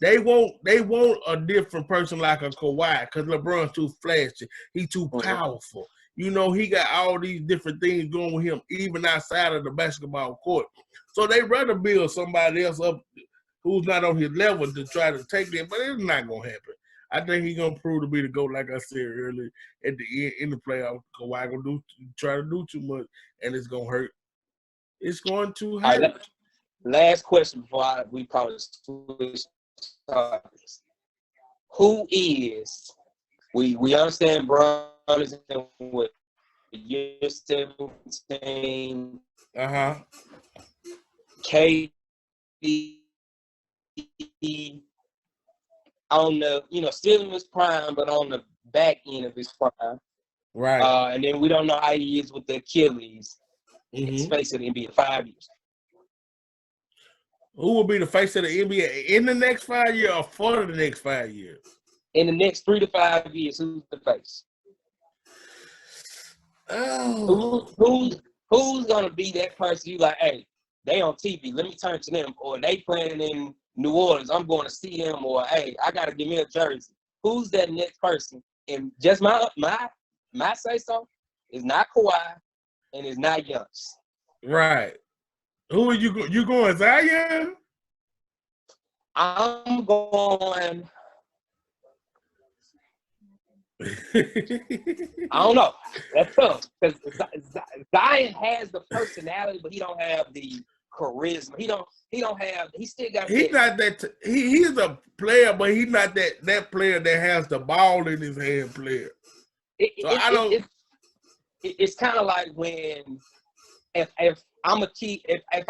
They want a different person like a Kawhi because LeBron's too flashy. He's too powerful. You know, he got all these different things going with him, even outside of the basketball court. So they rather build somebody else up who's not on his level to try to take them, but it's not gonna happen. I think he's gonna prove to be the GOAT, like I said earlier, at the end in the playoffs. Kawhi gonna try to do too much, and it's gonna hurt. It's going to hurt. Right, last question before we probably switch topics. Who is we understand Bron is in with year 17. KD on the still in his prime, but on the back end of his prime. Right. And then we don't know how he is with the Achilles. His face of the NBA 5 years. Who will be the face of the NBA in the next 5 years or for the next 5 years? In the next 3 to 5 years, who's the face? Oh. Who's gonna be that person you like, hey, they on TV, let me turn to them, or they playing in New Orleans, I'm going to see them, or hey, I gotta give me a jersey. Who's that next person? And just my say so is not Kawhi and it's not Giannis. Right. Who are you going, Zion? I'm going. I don't know. That's tough because Zion has the personality, but he don't have the charisma. He don't have. He still got. He's not that. He's a player, but he's not that player that has the ball in his hand. Player. It's kind of like when if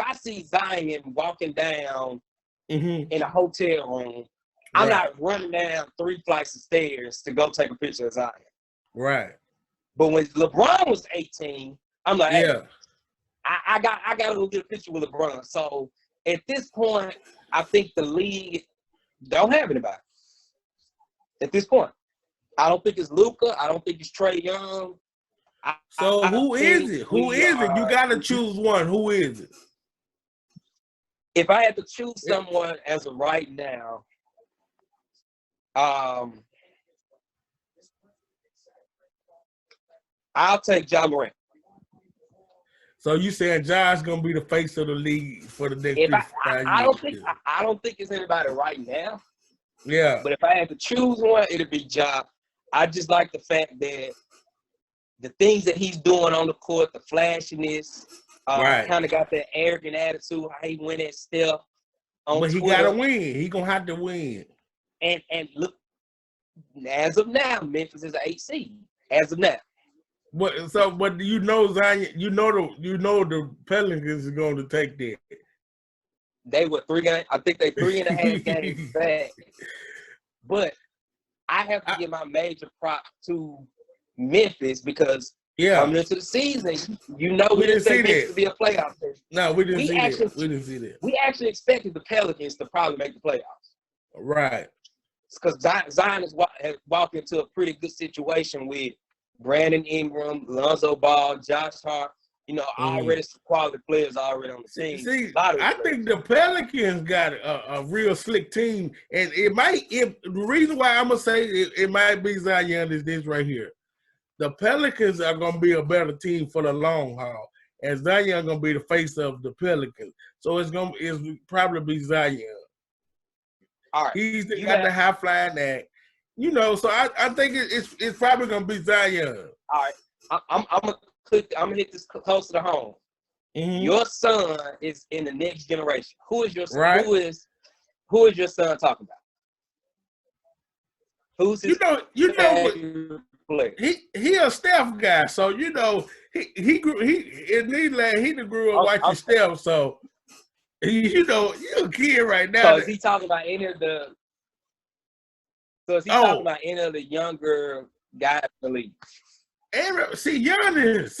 I see Zion walking down in a hotel room, I'm not running down 3 flights of stairs to go take a picture of Zion. Right. But when LeBron was 18, I'm like, yeah, hey, I got to go get a picture with LeBron. So at this point, I think the league don't have anybody. At this point, I don't think it's Luka. I don't think it's Trae Young. Who is it? Who is it? You got to choose one. Who is it? If I had to choose someone as of right now, I'll take Ja Morant. So you saying Ja's gonna be the face of the league for the next 5 years? I don't think it's anybody right now. Yeah. But if I had to choose one, it'd be Ja. I just like the fact that the things that he's doing on the court, the flashiness, kind of got that arrogant attitude, how he went at Steph on But he Twitter. gotta win. He gonna have to win. And look, as of now, Memphis is an 8 seed. As of now. But you know Zion, you know the Pelicans are going to take that. They were 3 games. I think they 3.5 games back. But I have to give my major prop to Memphis because coming into the season, we didn't say Memphis to be a playoff team. No, we didn't see that. We actually expected the Pelicans to probably make the playoffs. Right. Because Zion has walked into a pretty good situation with Brandon Ingram, Lonzo Ball, Josh Hart, already some quality players already on the team. See, I think the Pelicans got a real slick team, and the reason why I'm gonna say it might be Zion is this right here. The Pelicans are gonna be a better team for the long haul, and Zion gonna be the face of the Pelicans. So it's probably be Zion. All right, he's got the high flying act. So I think it's probably gonna be Zion. All right, I'm gonna hit this closer to home. Mm-hmm. Your son is in the next generation. Who is your son? Right. Who is your son talking about? Who's his player? He a Steph guy, so he grew up watching Steph. So you're a kid right now. So is he talking about any of the? So is he talking about any of the younger guys in the league? Giannis.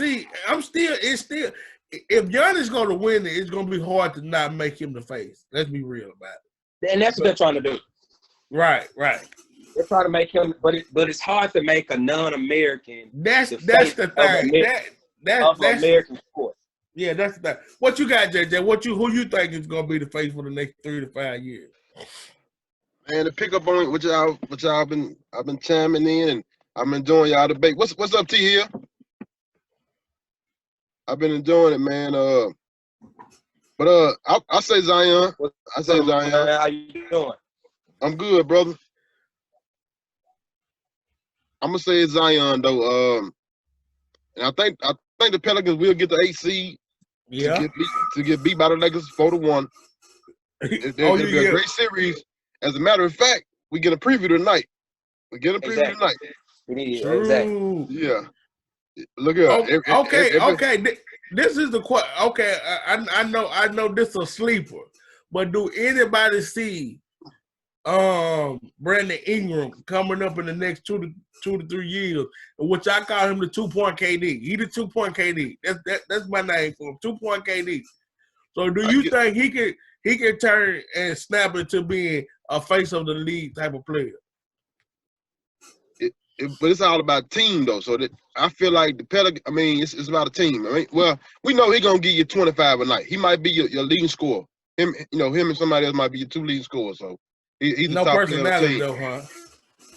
If Giannis going to win it, it's going to be hard to not make him the face. Let's be real about it. And that's what they're trying to do. Right. They're trying to make him, but it's hard to make a non-American. That's the thing. That's American sport. Yeah, that's the thing. What you got, JJ? Who you think is going to be the face for the next 3 to 5 years? And to pick up on what y'all I've been chiming in, and I'm enjoying y'all debate. What's up, T here? I've been enjoying it, man. But I say Zion. I say Zion. How you doing? I'm good, brother. I'm gonna say Zion though. And I think the Pelicans will get the 8 seed. Yeah. To get beat by the Lakers 4-1. It'll be a great series. As a matter of fact, we get a preview tonight. Tonight. We need True. Exactly. Yeah. Look here. Okay. This is the question. Okay, I know this is a sleeper, but do anybody see Brandon Ingram coming up in the next 2 to 3 years, which I call him the 2-point KD. He the 2-point KD. That's my name for him, 2-point KD. So do you think he can turn and snap into being a face of the league type of player? But it's all about team though. So that I feel like the Pelicans. I mean, it's about a team. I mean, well, we know he's gonna give you 25 a night. He might be your leading scorer. Him and somebody else might be your 2 leading scorers. So he's the top player on the team. Though, huh?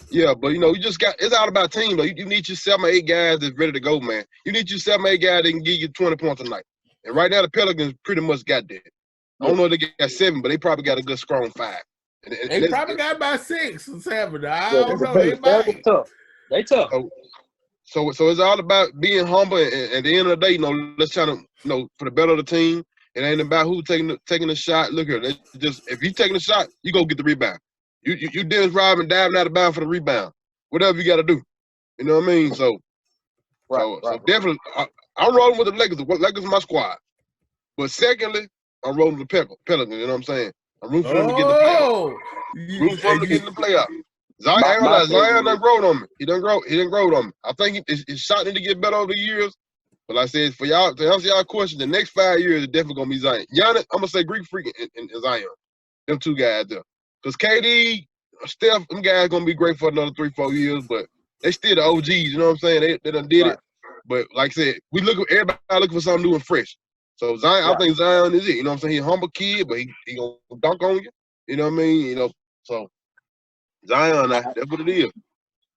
Yeah, but you just got. It's all about team though. You need your 7 or 8 guys that's ready to go, man. You need your 7 or 8 guys that can give you 20 points a night. And right now the Pelicans pretty much got that. I don't know if they got 7, but they probably got a good strong 5. They probably got about 6 or 7. I don't know. They tough. They tough. So it's all about being humble, and at the end of the day, let's try to, for the better of the team. It ain't about who taking the shot. Look here, just if you taking the shot, you go get the rebound. You Dennis Rodman diving out of bounds for the rebound. Whatever you got to do. You know what I mean? So definitely, I'm rolling with the Lakers. The Lakers are my squad. But secondly, I'm rolling with the Pelicans. You know what I'm saying? I'm rooting for them to get in the playoff. Rooting for them to get in the playoff. Zion done growed on me. He done grow on me. I think his shot need to get better over the years. But like I said, for y'all, to answer y'all question, the next 5 years is definitely gonna be Zion. Giannis, I'm gonna say Greek Freak and Zion. Them 2 guys there. Because KD, Steph, them guys gonna be great for another 3-4 years, but they still the OGs, you know what I'm saying? They done did it. But like I said, everybody looking for something new and fresh. So Zion, I think Zion is it. You know what I'm saying? He's a humble kid, but he gonna dunk on you. You know what I mean? So Zion, that's what it is.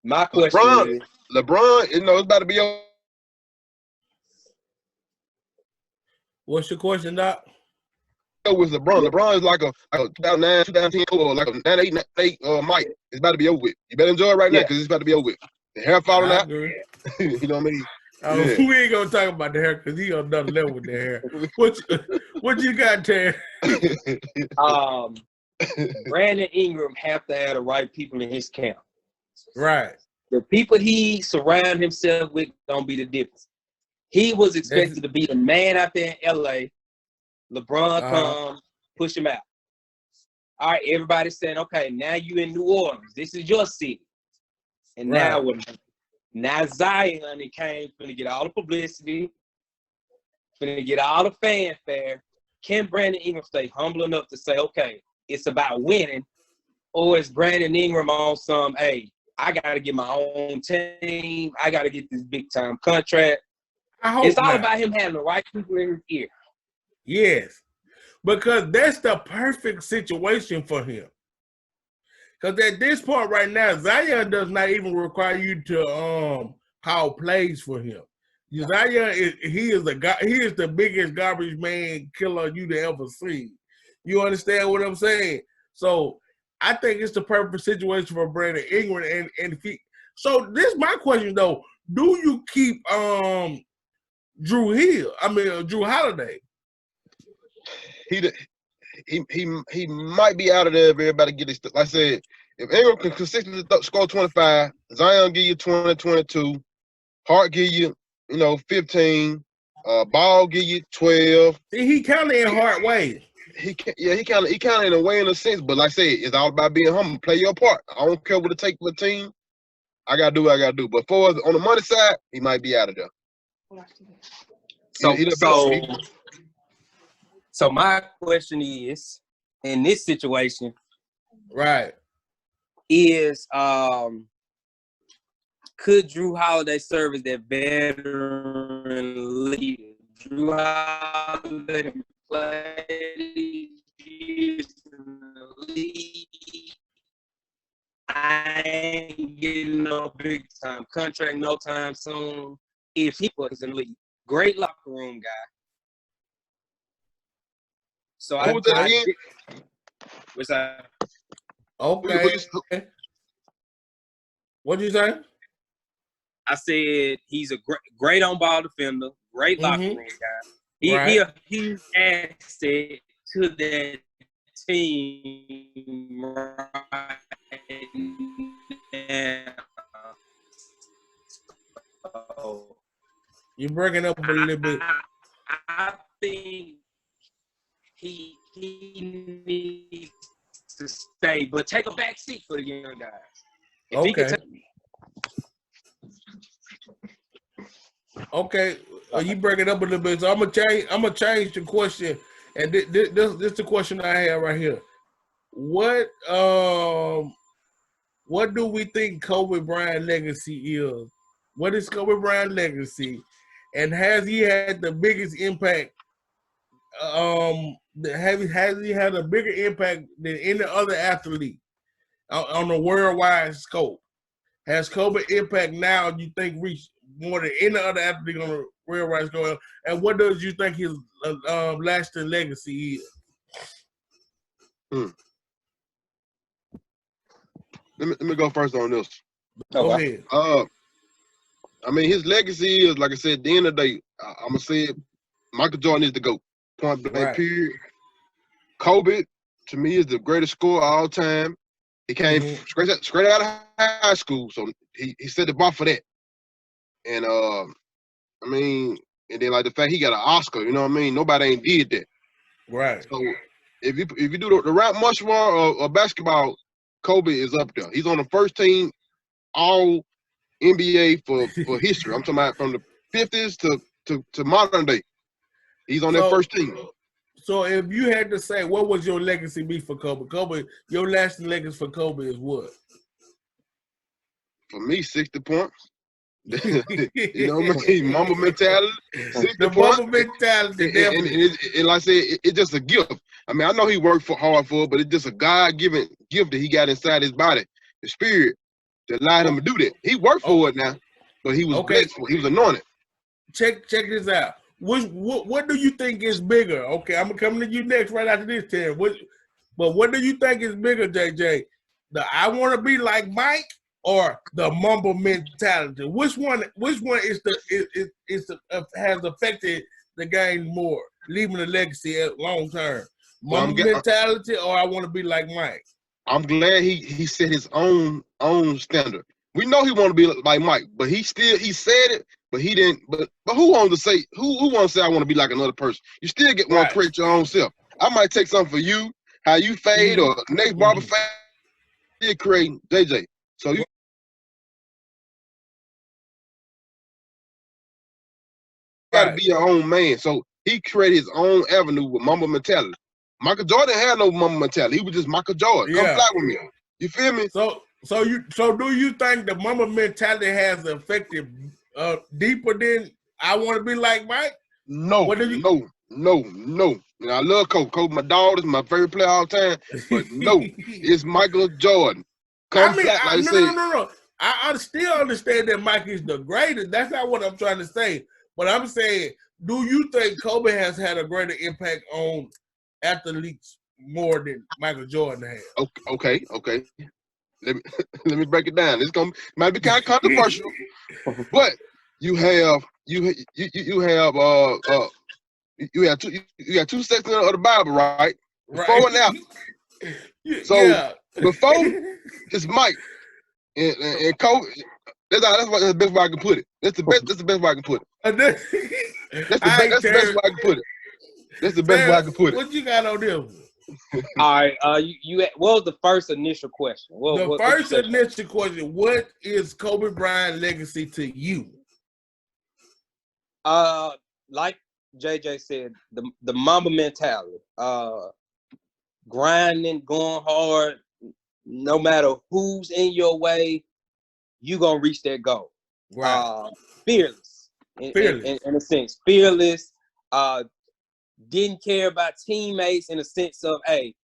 My question is LeBron, it's about to be over. What's your question, Doc? With LeBron. LeBron is like a 2009, 2010 or like a 98 Mike. It's about to be over with. You better enjoy it right now because it's about to be over with. The hair falling out. You know what I mean? We ain't gonna talk about the hair because he on another level with the hair. What you got, Terry? Brandon Ingram have to have the right people in his camp. Right. The people he surround himself with don't be the difference. He was expected to be the man out there in LA. LeBron come, push him out. All right, everybody's saying, okay, now you in New Orleans. This is your city. And now what? Now Zion came, finna get all the publicity, finna get all the fanfare. Can Brandon Ingram stay humble enough to say, okay, it's about winning, or is Brandon Ingram on some, hey, I got to get my own team. I got to get this big-time contract. It's all about him having the right people in his ear. Yes, because that's the perfect situation for him. Because at this point right now, Zion does not even require you to call plays for him. Zion he is the biggest garbage man killer you'd ever seen. You understand what I'm saying? So I think it's the perfect situation for Brandon Ingram. And so this is my question though: do you keep Drew Holiday? He might be out of there if everybody get his. Like I said, if Ingram can consistently score 25, Zion give you 20, 22, Hart give you 15, Ball give you 12. See, he kind of in Hart way. He kind of in a way, in a sense, but like I said, it's all about being humble. Play your part. I don't care what it takes for the team. I gotta do what I gotta do. But for on the money side, he might be out of there. So my question is, in this situation, is could Drew Holiday serve as that veteran leader? Drew Holiday played years in the league. ain't getting no big time contract no time soon. If he was in the league, great locker room guy. So Who was that again? What's that? Okay. What'd you say? I said he's a great on-ball defender, great locker room guy. He a huge asset to that team right now. So, you're breaking up a little bit. I think he needs to stay, but take a back seat for the young guys. If he can Okay, you break it up a little bit. So I'm gonna change the question, and this is the question I have right here. What do we think Kobe Bryant legacy is? What is Kobe Bryant legacy, and has he had the biggest impact? Has he had a bigger impact than any other athlete on a worldwide scope? Has Kobe impact now, you think, reached more than any other athlete on the worldwide scope? And what does you think his lasting legacy is? Let me go first on this. Go ahead. I mean, his legacy is, like I said, at the end of the day, I'm gonna say it, Michael Jordan is the GOAT. Point blank, period. Kobe, to me, is the greatest scorer of all time. He came straight out of high school, so he set the bar for that. And I mean, and then like the fact he got an Oscar, you know what I mean? Nobody ain't did that. Right. So if you do the Mount Rushmore of basketball, Kobe is up there. He's on the first team all NBA for history. I'm talking about from the 50s to modern day. He's on that first team. So if you had to say, what would your legacy be for Kobe? Kobe, your lasting legacy for Kobe is what? For me, 60 points. You know what I mean? Mamba mentality. 60 the points. Mamba mentality. And like I said, it's just a gift. I mean, I know he worked hard for it, but it's just a God-given gift that he got inside his body, the spirit that allowed him to do that. He worked for it now, but he was blessed for it. He was anointed. Check this out. What do you think is bigger? Okay, I'm coming to you next right after this, Terry. But what do you think is bigger, JJ? The I want to be like Mike or the Mamba mentality? Which one is has affected the game more, leaving a legacy at long term? Mamba mentality or I want to be like Mike? I'm glad he set his own standard. We know he want to be like Mike, but he said it, but he didn't. But who wants to say who wants to say I want to be like another person? You still get one create your own self. I might take something for you, how you fade, or next barber fade. Still create JJ. So you got to be your own man. So he created his own avenue with Mamba mentality. Michael Jordan had no Mamba mentality. He was just Michael Jordan. Come fly with me. You feel me? So do you think the Mamba mentality has affected deeper than I want to be like Mike? No. And I love Kobe. Kobe, my dog, is my favorite player all time. But no, it's Michael Jordan. No. I still understand that Mike is the greatest. That's not what I'm trying to say. But I'm saying, do you think Kobe has had a greater impact on athletes more than Michael Jordan has? Okay. Let me break it down. It's might be kind of controversial, but you have two sections of the Bible, right? Before and after. So before it's Mike and Kobe. That's the best way I can put it. That's the best way I can put it. That's the best way I can put it. That's the best way I can put it. What you got on them? All right. What was the first initial question? Initial question: what is Kobe Bryant legacy to you? Like JJ said, the Mamba mentality, grinding, going hard, no matter who's in your way, you gonna reach that goal. Right. Fearless. In a sense, fearless. Didn't care about teammates in a sense of, hey,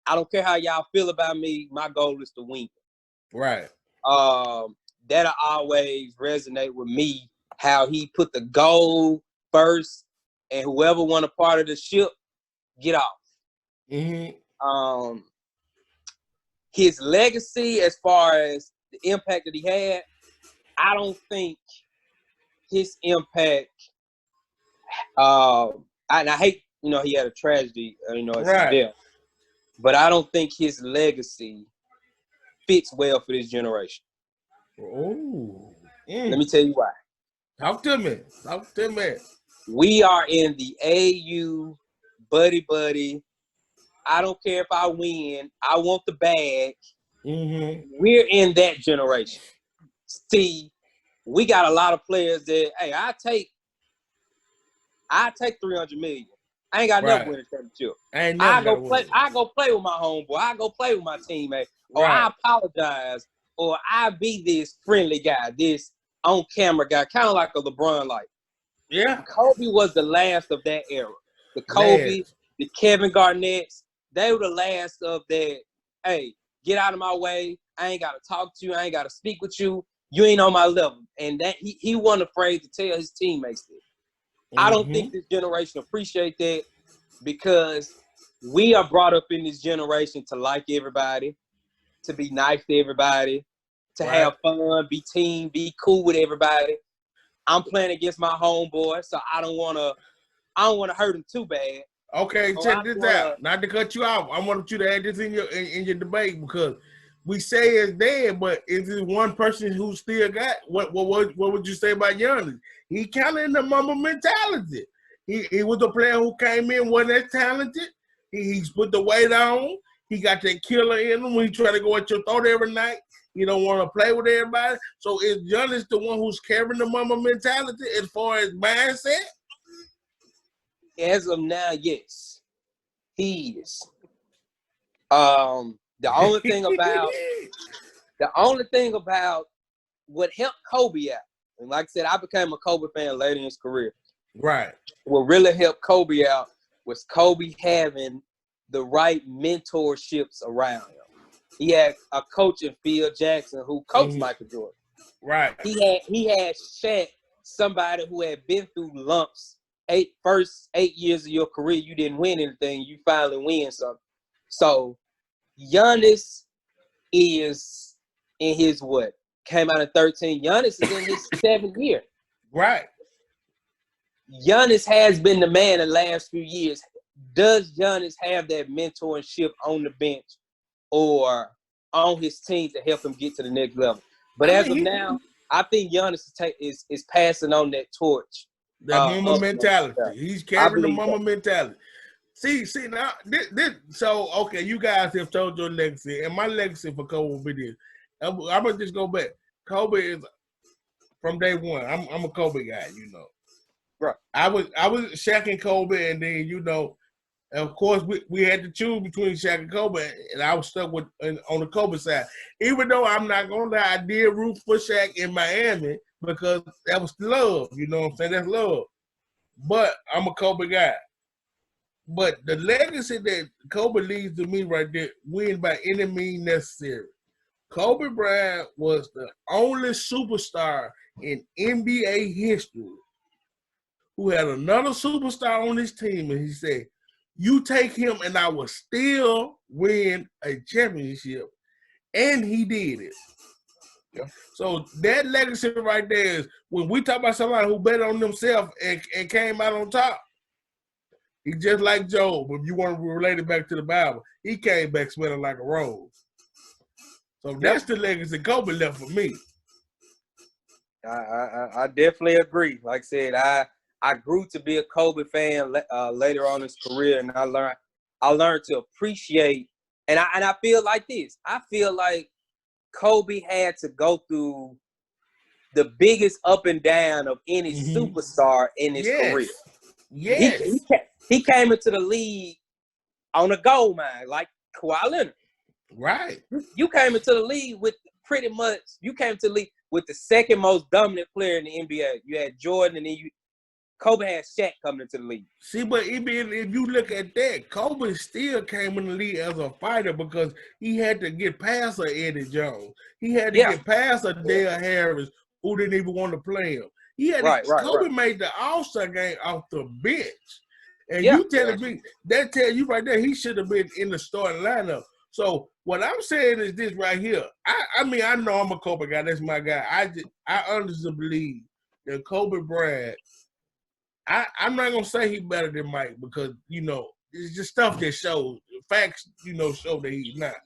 I don't care how y'all feel about me. My goal is to win. Right. That'll always resonate with me. How he put the goal first, and whoever want a part of the ship, get off. Mm-hmm. His legacy, as far as the impact that he had, I don't think his impact. And I hate, he had a tragedy, it's his death. But I don't think his legacy fits well for this generation. Oh. Let me tell you why. Talk to me. We are in the AU buddy. I don't care if I win. I want the bag. Mm-hmm. We're in that generation. See, we got a lot of players that, hey, I take $300 million. I ain't got to never win a championship. I go play with my homeboy. I go play with my teammate. Or I apologize. Or I be this friendly guy, this on-camera guy, kind of like a LeBron like. Yeah. Kobe was the last of that era. The Kobe, the Kevin Garnetts, they were the last of that, hey, get out of my way. I ain't got to talk to you. I ain't got to speak with you. You ain't on my level. And that he wasn't afraid to tell his teammates that. I don't think this generation appreciate that, because we are brought up in this generation to like everybody, to be nice to everybody, to have fun, be team, be cool with everybody. I'm playing against my homeboy, so I don't want to hurt him too bad. Okay, check this out. Not to cut you off, I want you to add this in your debate, because we say it's dead, but is it one person who still got what would you say about Giannis? He kind of in the mama mentality. He was a player who came in, wasn't as talented. He's put the weight on. He got that killer in him when he try to go at your throat every night. He don't want to play with everybody. So is Giannis the one who's carrying the mama mentality as far as mindset? As of now, yes, he is. The only thing about what helped Kobe out, and like I said, I became a Kobe fan later in his career. Right. What really helped Kobe out was Kobe having the right mentorships around him. He had a coach in Phil Jackson who coached Michael Jordan. Right. He had Shaq, somebody who had been through lumps. First 8 years of your career, you didn't win anything. You finally win something. So Giannis is in his came out in 13. Giannis is in his 7th year. Right. Giannis has been the man the last few years. Does Giannis have that mentorship on the bench or on his team to help him get to the next level? But as of now, I think Giannis is passing on that torch. That mama mentality. He's carrying the mama mentality. See now, so okay, you guys have told your legacy, and my legacy for Kobe will be this. I'm gonna just go back. Kobe is from day one. I'm a Kobe guy, Right. I was Shaq and Kobe, and then of course we had to choose between Shaq and Kobe, and I was stuck on the Kobe side. Even though I'm not gonna lie, I did root for Shaq in Miami because that was love. You know what I'm saying? That's love. But I'm a Kobe guy. But the legacy that Kobe leaves to me right there, win by any means necessary. Kobe Bryant was the only superstar in NBA history who had another superstar on his team, and he said, you take him and I will still win a championship. And he did it. Yeah. So that legacy right there is when we talk about somebody who bet on themselves and came out on top. He's just like Job. If you want to relate it back to the Bible, he came back smelling like a rose. So that's the legacy Kobe left for me. I definitely agree. Like I said, I grew to be a Kobe fan later on in his career, and I learned to appreciate. And I feel like this. I feel like Kobe had to go through the biggest up and down of any superstar in his career. Yes. He came into the league on a gold mine, like Kawhi Leonard. Right. You came into the league with the second most dominant player in the NBA. You had Jordan, and then Kobe had Shaq coming into the league. See, but even if you look at that, Kobe still came in the league as a fighter because he had to get past a Eddie Jones. He had to get past a Dale Harris who didn't even want to play him. He had Kobe made the All-Star game off the bench. And you telling me, that tell you right there, he should have been in the starting lineup. So what I'm saying is this right here. I mean, I know I'm a Kobe guy. That's my guy. I honestly believe that Kobe Bryant, I'm not gonna say he's better than Mike because it's just stuff that shows facts. Show that he's not.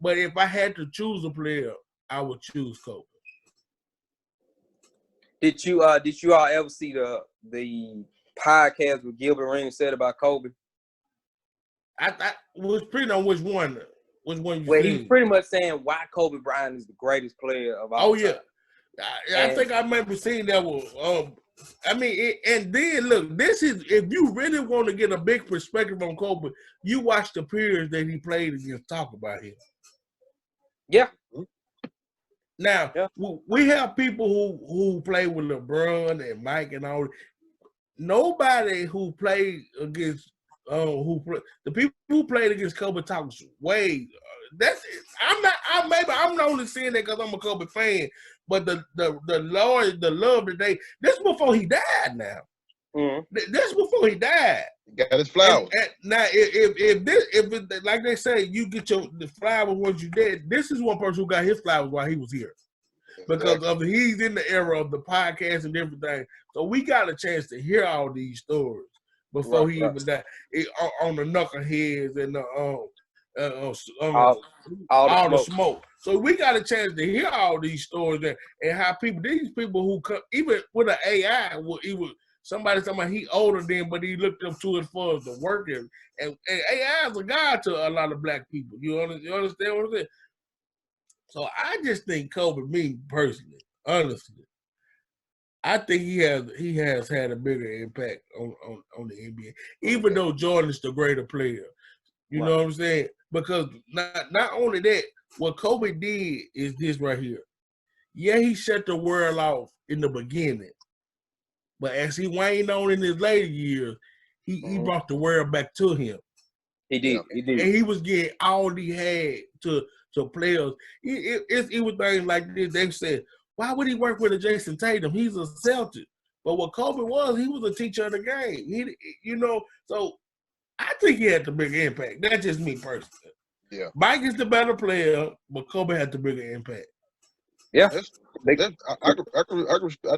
But if I had to choose a player, I would choose Kobe. Did you all ever see the podcast with Gilbert Arenas said about Kobe? I was pretty on which one. Which one you Well, seen? he was pretty much saying why Kobe Bryant is the greatest player of all time. I think I remember seeing that one. And then look, this is if you really want to get a big perspective on Kobe, you watch the periods that he played against. Talk about him. Yeah. Now we have people who play with LeBron and Mike and all. Nobody who played against the people who played against Kobe talks way. I'm not only saying that because I'm a Kobe fan, but the love today. This is before he died. Now, this is before he died. He got his flowers. And now, if like they say, you get the flowers once you dead. This is one person who got his flowers while he was here. Because he's in the era of the podcast and everything. So we got a chance to hear all these stories before he even died. On the knuckleheads and all the smoke. So we got a chance to hear all these stories and how these people who come, even with an AI, somebody talking about he older than, but he looked up to it for the work. And AI is a guide to a lot of black people. You understand what I'm saying? So I just think Kobe, me personally, honestly, I think he has had a bigger impact on the NBA, even though Jordan is the greater player. You know what I'm saying? Because not only that, what Kobe did is this right here. Yeah, he shut the world off in the beginning, but as he waned on in his later years, he brought the world back to him. He did. He did. And he was getting all he had to players. It was things like this. They said, why would he work with a Jason Tatum? He's a Celtic. But what Kobe was, he was a teacher of the game. So I think he had the bigger impact. That's just me personally. Yeah. Mike is the better player, but Kobe had the bigger impact. Yeah. I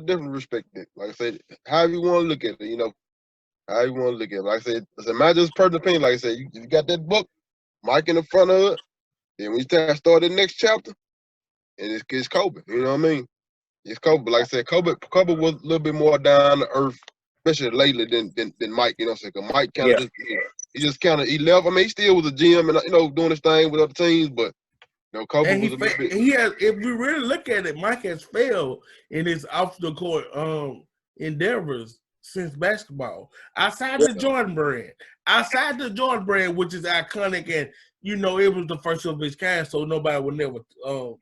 definitely respect it. Like I said, however you want to look at it, how you want to look at it. Like I said, my just personal opinion, like I said, you got that book, Mike in the front of it, then when you start the next chapter, and it's Kobe. You know what I mean? It's Kobe. Like I said, Kobe was a little bit more down to earth, especially lately than Mike. You know what I'm saying? Because Mike kind of he left. I mean, he still was a GM and doing his thing with other teams, but Kobe was a little bit. If we really look at it, Mike has failed in his off the court endeavors since basketball. Outside the Jordan brand, which is iconic and it was the first of its kind, so nobody would never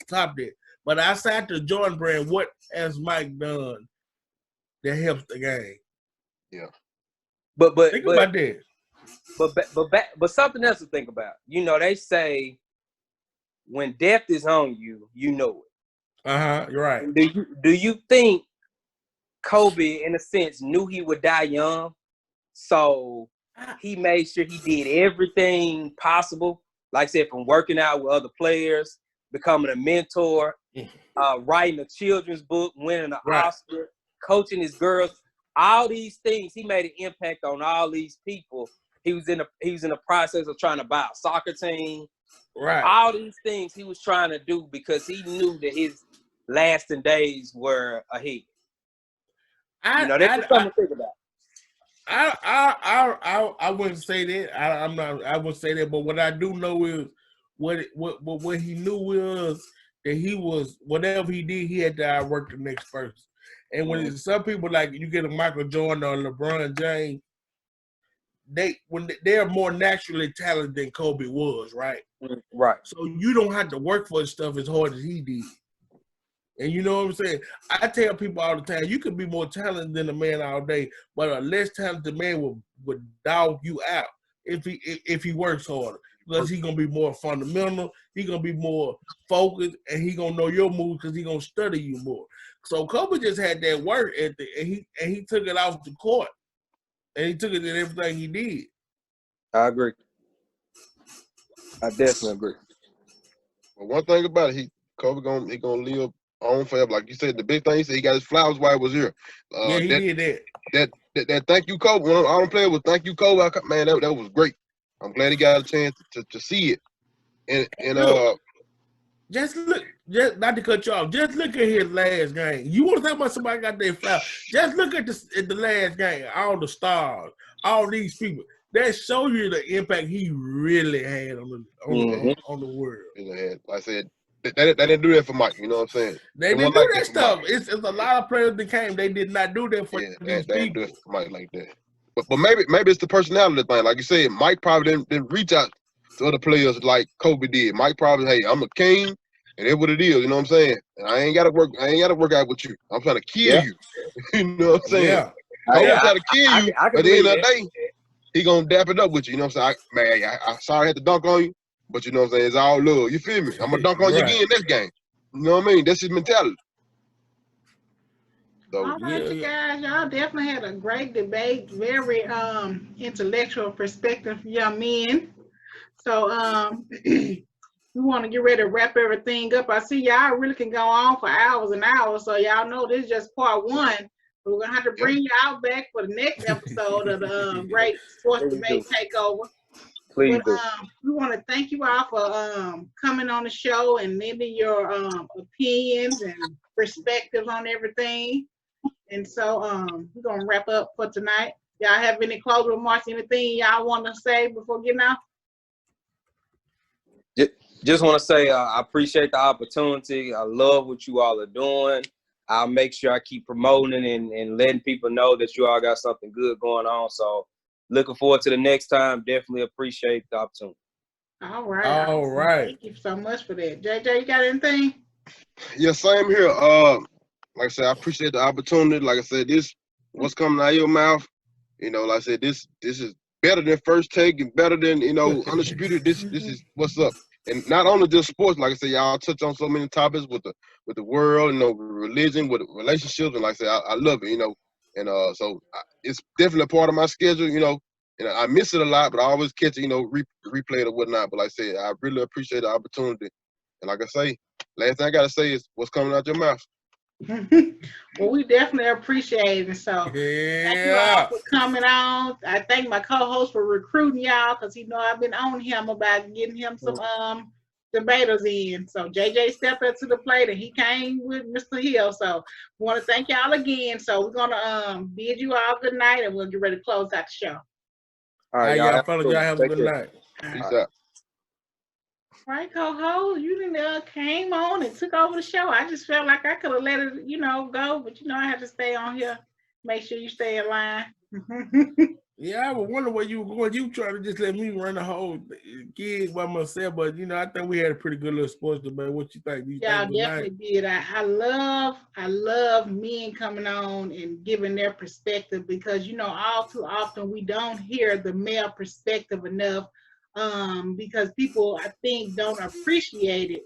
top that. But outside the Jordan brand, what has Mike done that helps the game? Yeah. But think about that. But something else to think about. They say when death is on you, you know it. You're right. Do you think Kobe, in a sense, knew he would die young, so he made sure he did everything possible? Like I said, from working out with other players, becoming a mentor, writing a children's book, winning an Oscar, coaching his girls, all these things. He made an impact on all these people. He was in the process of trying to buy a soccer team. Right. All these things he was trying to do because he knew that his lasting days were ahead. That's something to think about. I wouldn't say that. I wouldn't say that. But what I do know is what he knew was that he was whatever he did, he had to outwork the next person. And when some people like you get a Michael Jordan or LeBron James, they're more naturally talented than Kobe was, right? Right. So you don't have to work for stuff as hard as he did. And you know what I'm saying? I tell people all the time, you can be more talented than a man all day, but a less talented man will dog you out if he works harder. Because he's gonna be more fundamental, he's gonna be more focused, and he's gonna know your moves because he's gonna study you more. So Kobe just had that work ethic, and he took it off the court. And he took it in everything he did. I agree. I definitely agree. Well, one thing about it, Kobe gonna live on forever. Like you said, the big thing he said, he got his flowers while he was here. Yeah, he did that. That thank you, Kobe. When all them players was thank you, Kobe. Man, that was great. I'm glad he got a chance to see it. And look, just not to cut you off. Just look at his last game. You want to talk about somebody got their flower? Just look at the last game. All the stars, all these people. That show you the impact he really had on the world. Like I said, they didn't do that for Mike. You know what I'm saying? They didn't do that stuff. It's a lot of players that came. They did not do that for these people. They didn't do it for Mike like that. But maybe it's the personality thing. Like you said, Mike probably didn't reach out to other players like Kobe did. Mike probably, hey, I'm a king, and that's what it is. You know what I'm saying? And I ain't gotta work out with you. I'm trying to kill you. You know what I'm saying? Yeah. Kobe trying to kill you. At the end of the day, he gonna dap it up with you. You know what I'm saying? I sorry I had to dunk on you, but you know what I'm saying? It's all love. You feel me? I'm gonna dunk on you again next game. You know what I mean? That's his mentality. So, all right, you guys, y'all definitely had a great debate. Very intellectual perspective for young men. So we want to get ready to wrap everything up. I see y'all really can go on for hours and hours. So y'all know this is just part one. We're gonna have to bring y'all back for the next episode of the Great Sports Debate Takeover. Please do. We want to thank you all for coming on the show and lending your opinions and perspectives on everything. And so we're gonna wrap up for tonight. Y'all have any closing remarks? Anything y'all want to say before getting out? Just want to say I appreciate the opportunity. I love what you all are doing. I'll make sure I keep promoting and letting people know that you all got something good going on. So looking forward to the next time. Definitely appreciate the opportunity. All right. Thank you so much for that. JJ, you got anything? Yeah, same here. Like I said, I appreciate the opportunity. Like I said, what's coming out of your mouth, you know, like I said, this is better than First Take and better than, you know, Undisputed. This is what's up. And not only just sports, like I said, y'all touch on so many topics with the world, you know, religion, with relationships, and like I said, I love it, you know. And so it's definitely a part of my schedule, you know. And I miss it a lot, but I always catch it, you know, replay it or whatnot. But like I said, I really appreciate the opportunity. And like I say, last thing I gotta say is what's coming out your mouth. Well, we definitely appreciate it. So thank you all for coming on. I thank my co-host for recruiting y'all because he know I've been on him about getting him some debaters in. So JJ stepped up to the plate and he came with Mr. Hill. So we want to thank y'all again. So we're gonna bid you all good night and we'll get ready to close out the show. All right, y'all fellas, y'all have a good night. Peace out. Right, co-host, you didn't came on and took over the show. I just felt like I could have let it, you know, go, but you know, I had to stay on here. Make sure you stay in line. Yeah, I was wondering where you were going. You tried to just let me run the whole gig by myself, but you know, I think we had a pretty good little sports debate. What you think? Y'all definitely did. I love men coming on and giving their perspective because you know, all too often we don't hear the male perspective enough. Because people, I think, don't appreciate it.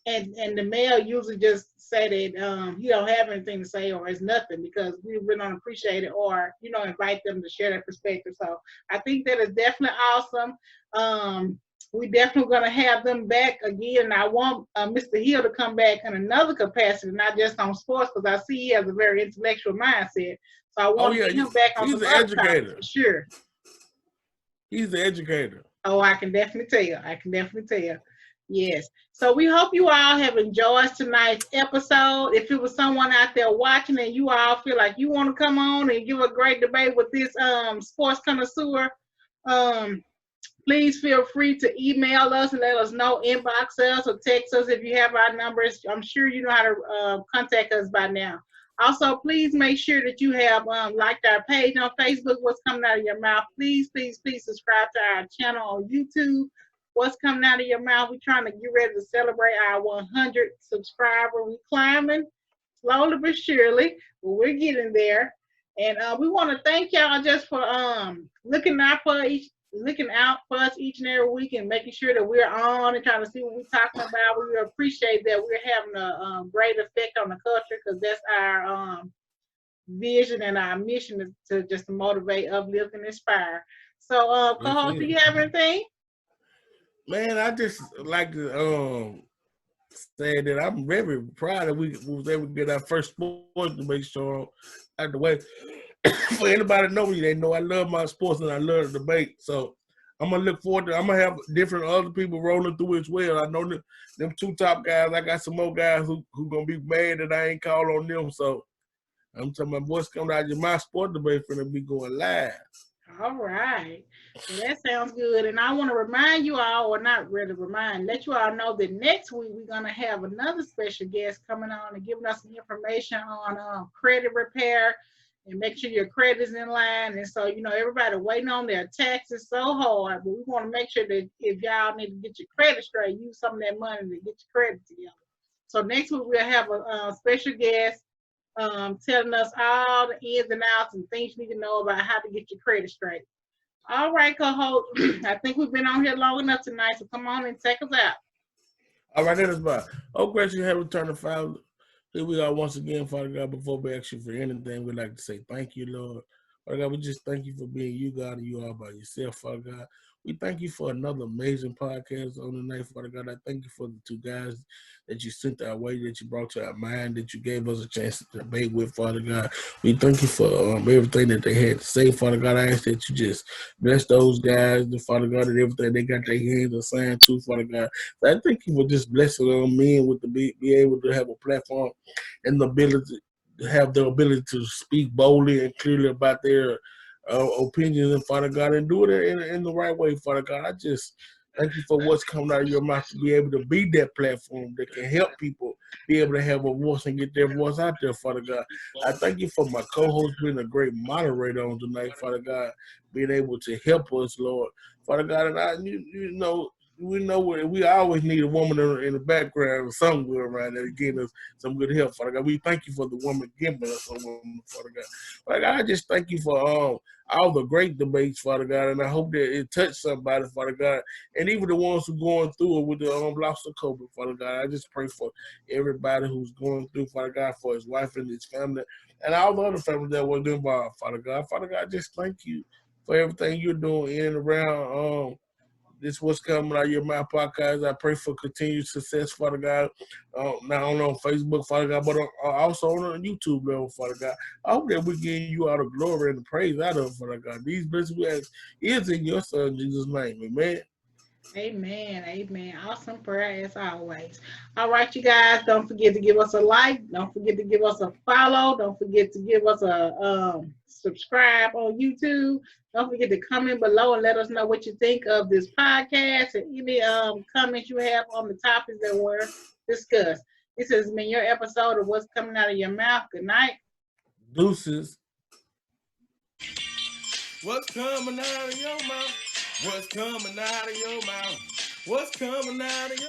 And the male usually just say that he don't have anything to say or it's nothing because we really don't appreciate it or, you know, invite them to share their perspective. So I think that is definitely awesome. We definitely going to have them back again. I want Mr. Hill to come back in another capacity, not just on sports, because I see he has a very intellectual mindset. So I want to get him back on some other topics for sure. He's an educator. Oh, I can definitely tell. Yes. So we hope you all have enjoyed tonight's episode. If it was someone out there watching and you all feel like you want to come on and give a great debate with this sports connoisseur, please feel free to email us and let us know, inbox us or text us if you have our numbers. I'm sure you know how to contact us by now. Also, please make sure that you have liked our page on Facebook, What's Coming Out of Your Mouth. Please subscribe to our channel on YouTube. What's coming out of your mouth? We're trying to get ready to celebrate our 100 subscriber. We're climbing slowly but surely, but we're getting there. And we want to thank y'all just for looking out for us each and every week and making sure that we're on and trying to see what we're talking about. We appreciate that we're having a great effect on the culture, because that's our vision and our mission is to just motivate, uplift, and inspire. So, co-host, do you have anything? Man, I just like to say that I'm very proud that we was able to get our first sport to make sure out the way. For anybody know me, they know I love my sports and I love the debate. So I'm gonna look forward to. I'm gonna have different other people rolling through as well. I know them two top guys. I got some more guys who gonna be mad that I ain't called on them. So I'm telling my voice coming out of my sport debate finna be going live. All right. Well, that sounds good. And I want to remind you all, or not really remind, let you all know that next week we're going to have another special guest coming on and giving us some information on credit repair and make sure your credit is in line. And so, everybody waiting on their taxes so hard, but we want to make sure that if y'all need to get your credit straight, use some of that money to get your credit together. So next week we'll have a special guest telling us all the ins and outs and things you need to know about how to get your credit straight. All right, co-host. I think we've been on here long enough tonight, so come on and take us out. All right, that is fine. Oh, gracious have returned the Father. Here we are once again, Father God. Before we ask you for anything, we'd like to say thank you, Lord. Father God, we just thank you for being you, God, and you all by yourself, Father God. We thank you for another amazing podcast on the night, Father God. I thank you for the two guys that you sent our way, that you brought to our mind, that you gave us a chance to debate with, Father God. We thank you for everything that they had to say, Father God. I ask that you just bless those guys, Father God, and everything they got their hands assigned to, Father God. So I thank you for just blessing men with be able to have a platform and the ability to have the ability to speak boldly and clearly about their opinions, and Father God, and do it in the right way, Father God. I just thank you for what's coming out of your mouth to be able to be that platform that can help people be able to have a voice and get their voice out there, Father God. I thank you for my co-host being a great moderator on tonight, Father God, being able to help us, Lord, Father God. And we know we always need a woman in the background somewhere around there to give us some good help, Father God. We thank you for the woman giving us a woman, Father God. Father God, I just thank you for all the great debates, Father God, and I hope that it touched somebody, Father God, and even the ones who going through it with the loss of COVID, Father God. I just pray for everybody who's going through, Father God, for his wife and his family, and all the other families that were involved, Father God. Father God, just thank you for everything you're doing in and around this what's coming out of your mouth podcast. I pray for continued success, Father God, not only on Facebook, Father God, but also on YouTube level, Father God. I hope that we're giving you all the glory and the praise out of it, Father God. These blessings we ask is in your Son, Jesus' name. Amen. Amen. Amen. Awesome prayer as always. All right, you guys, don't forget to give us a like. Don't forget to give us a follow. Don't forget to give us a subscribe on YouTube. Don't forget to comment below and let us know what you think of this podcast and any comments you have on the topics that were discussed. This has been your episode of What's Coming Out of Your Mouth. Good night. Deuces. What's coming out of your mouth? What's coming out of your mouth? What's coming out of your